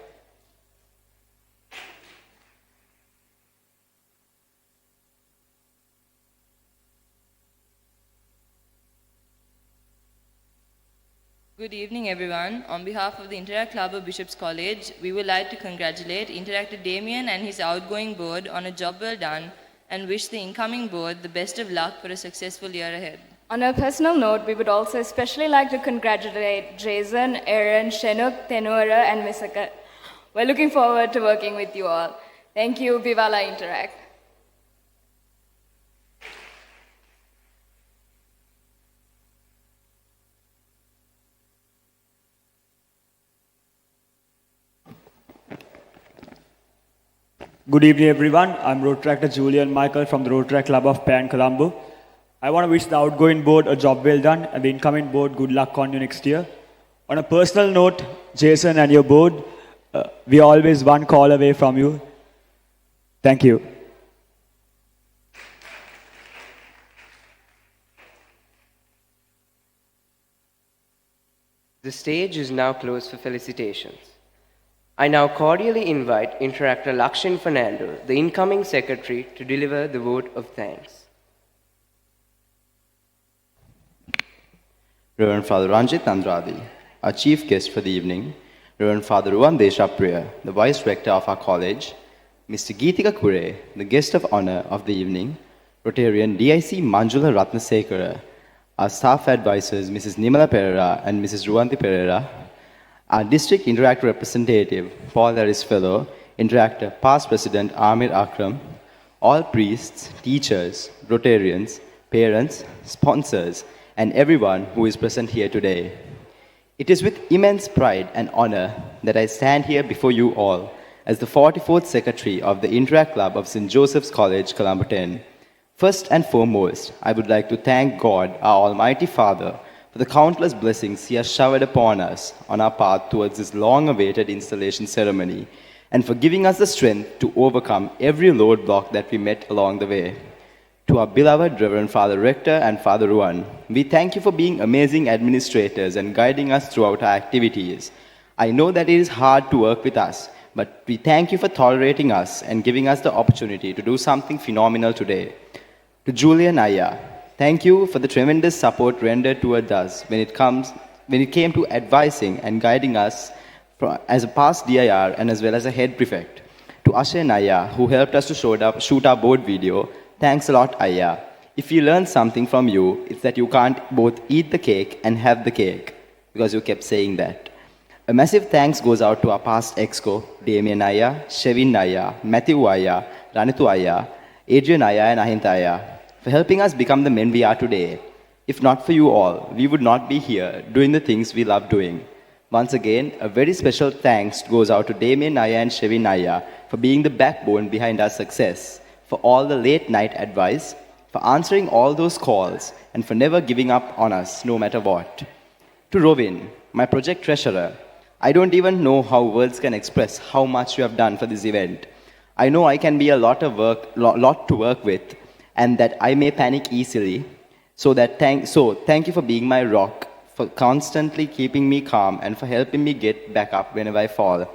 Good evening, everyone. On behalf of the Interact Club of Bishop's College, we would like to congratulate Interactor Damien and his outgoing board on a job well done, and wish the incoming board the best of luck for a successful year ahead. On a personal note, we would also especially like to congratulate Jason, Aaron, Shenuk, Tenura, and Misaka. We're looking forward to working with you all. Thank you. Viva la Interact. Good evening, everyone. I'm Road Tractor Julian Michael from the Road Track Club of Pan Colombo. I want to wish the outgoing board a job well done, and the incoming board good luck on you next year. On a personal note, Jason and your board, we are always one call away from you. Thank you. The stage is now closed for felicitations. I now cordially invite Interactor Lakshin Fernando, the incoming secretary, to deliver the vote of thanks. Reverend Father Ranjit Andradi, our chief guest for the evening, Reverend Father Ruan Deshapriya, the vice rector of our college, Mr. Geetika Kure, the guest of honor of the evening, Rotarian DIC Manjula Ratnasekara, our staff advisors Mrs. Nimala Pereira and Mrs. Ruanti Pereira, our district Interactor representative, Paul Harris Fellow, Interactor past president Amir Akram, all priests, teachers, Rotarians, parents, sponsors, and everyone who is present here today. It is with immense pride and honor that I stand here before you all as the 44th Secretary of the Interact Club of St. Joseph's College, Colombo 10. First and foremost, I would like to thank God, our Almighty Father, for the countless blessings He has showered upon us on our path towards this long-awaited installation ceremony, and for giving us the strength to overcome every roadblock that we met along the way. To our beloved Reverend Father Rector and Father Ruan, we thank you for being amazing administrators and guiding us throughout our activities. I know that it is hard to work with us, but we thank you for tolerating us and giving us the opportunity to do something phenomenal today. To Julian Aya, thank you for the tremendous support rendered towards us when it came to advising and guiding us as a past DIR and as well as a head prefect. To Ashay Naya, who helped us to shoot our board video, thanks a lot, Aya. If we learned something from you, it's that you can't both eat the cake and have the cake, because you kept saying that. A massive thanks goes out to our past EXCO, Damien Aya, Shevin Aya, Matthew Aya, Ranitu Aya, Adrian Aya, and Ahint Aya, for helping us become the men we are today. If not for you all, we would not be here doing the things we love doing. Once again, a very special thanks goes out to Damien Naya and Shevin Naya for being the backbone behind our success, for all the late night advice, for answering all those calls, and for never giving up on us no matter what. To Rovin, my project treasurer, I don't even know how words can express how much you have done for this event. I know I can be a lot to work with, and that I may panic easily. So thank you for being my rock, for constantly keeping me calm and for helping me get back up whenever I fall.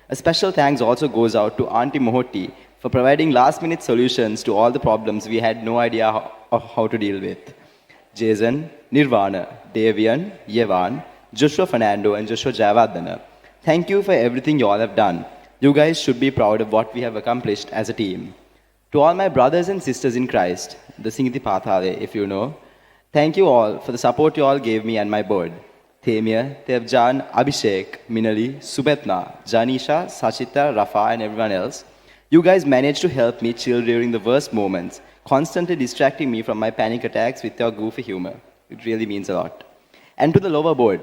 A special thanks also goes out to Auntie Mohoti for providing last-minute solutions to all the problems we had no idea how to deal with. Jason, Nirvana, Davian, Yevan, Joshua Fernando, and Joshua Javadana, thank you for everything you all have done. You guys should be proud of what we have accomplished as a team. To all my brothers and sisters in Christ, the Singiti Pathale, if you know, thank you all for the support you all gave me and my board. Themia, Tevjan, Abhishek, Minali, Subetna, Janisha, Sachita, Rafa, and everyone else. You guys managed to help me chill during the worst moments, constantly distracting me from my panic attacks with your goofy humor. It really means a lot. And to the lower board,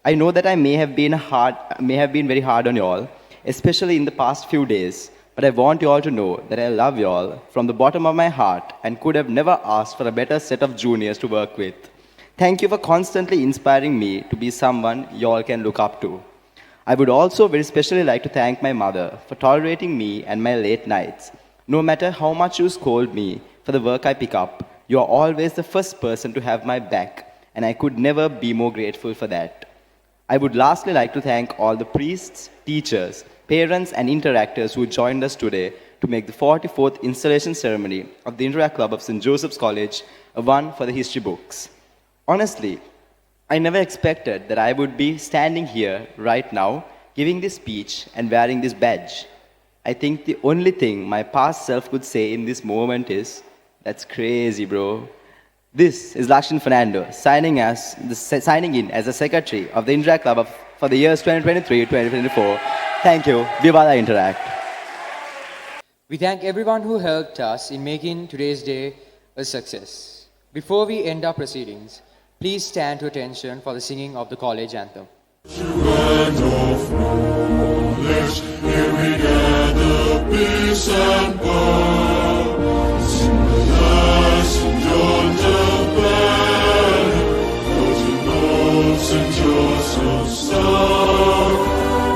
I know that I may have been very hard on you all, especially in the past few days, but I want you all to know that I love you all from the bottom of my heart and could have never asked for a better set of juniors to work with. Thank you for constantly inspiring me to be someone you all can look up to. I would also very specially like to thank my mother for tolerating me and my late nights. No matter how much you scold me for the work I pick up, you are always the first person to have my back, and I could never be more grateful for that. I would lastly like to thank all the priests, teachers, parents, and interactors who joined us today to make the 44th installation ceremony of the Interact Club of St. Joseph's College a one for the history books. Honestly, I never expected that I would be standing here right now, giving this speech and wearing this badge. I think the only thing my past self could say in this moment is, that's crazy, bro. This is Lakshan Fernando, signing in as the secretary of the Interact Club for the years 2023-2024. Thank you. Viva la Interact. We thank everyone who helped us in making today's day a success. Before we end our proceedings, please stand to attention for the singing of the college anthem. Here we gather, peace and power. Sing the last St. John the Baptist, those who know St. Joseph's star.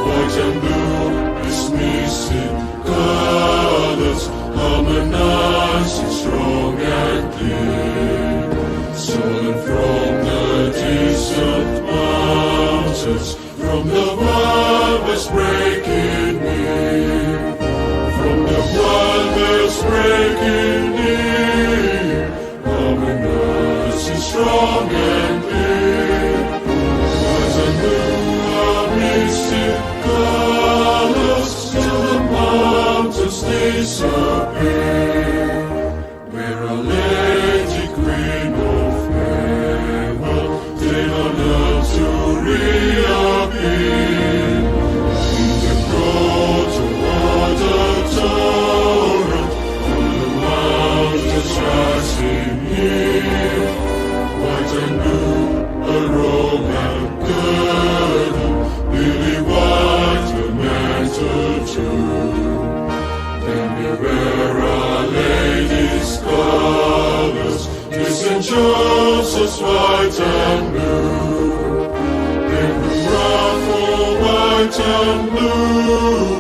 White and blue, dismissing colors, harmonizing strong and clear. Soaring from the distant mountains, from the wildest breaking near, from the wildest breaking near, harmonizing strong and clear. White and blue are mystic colors till the mountains disappear. Where Our Lady Queen of Heaven did on earth to reappear. In the grotto water torrent, from the mountains rising here. White and blue, a robe and girdle, lily white, a mantle too. Then we wear Our Lady's colors, St. Joseph's white and blue. Then we ruffle white and blue.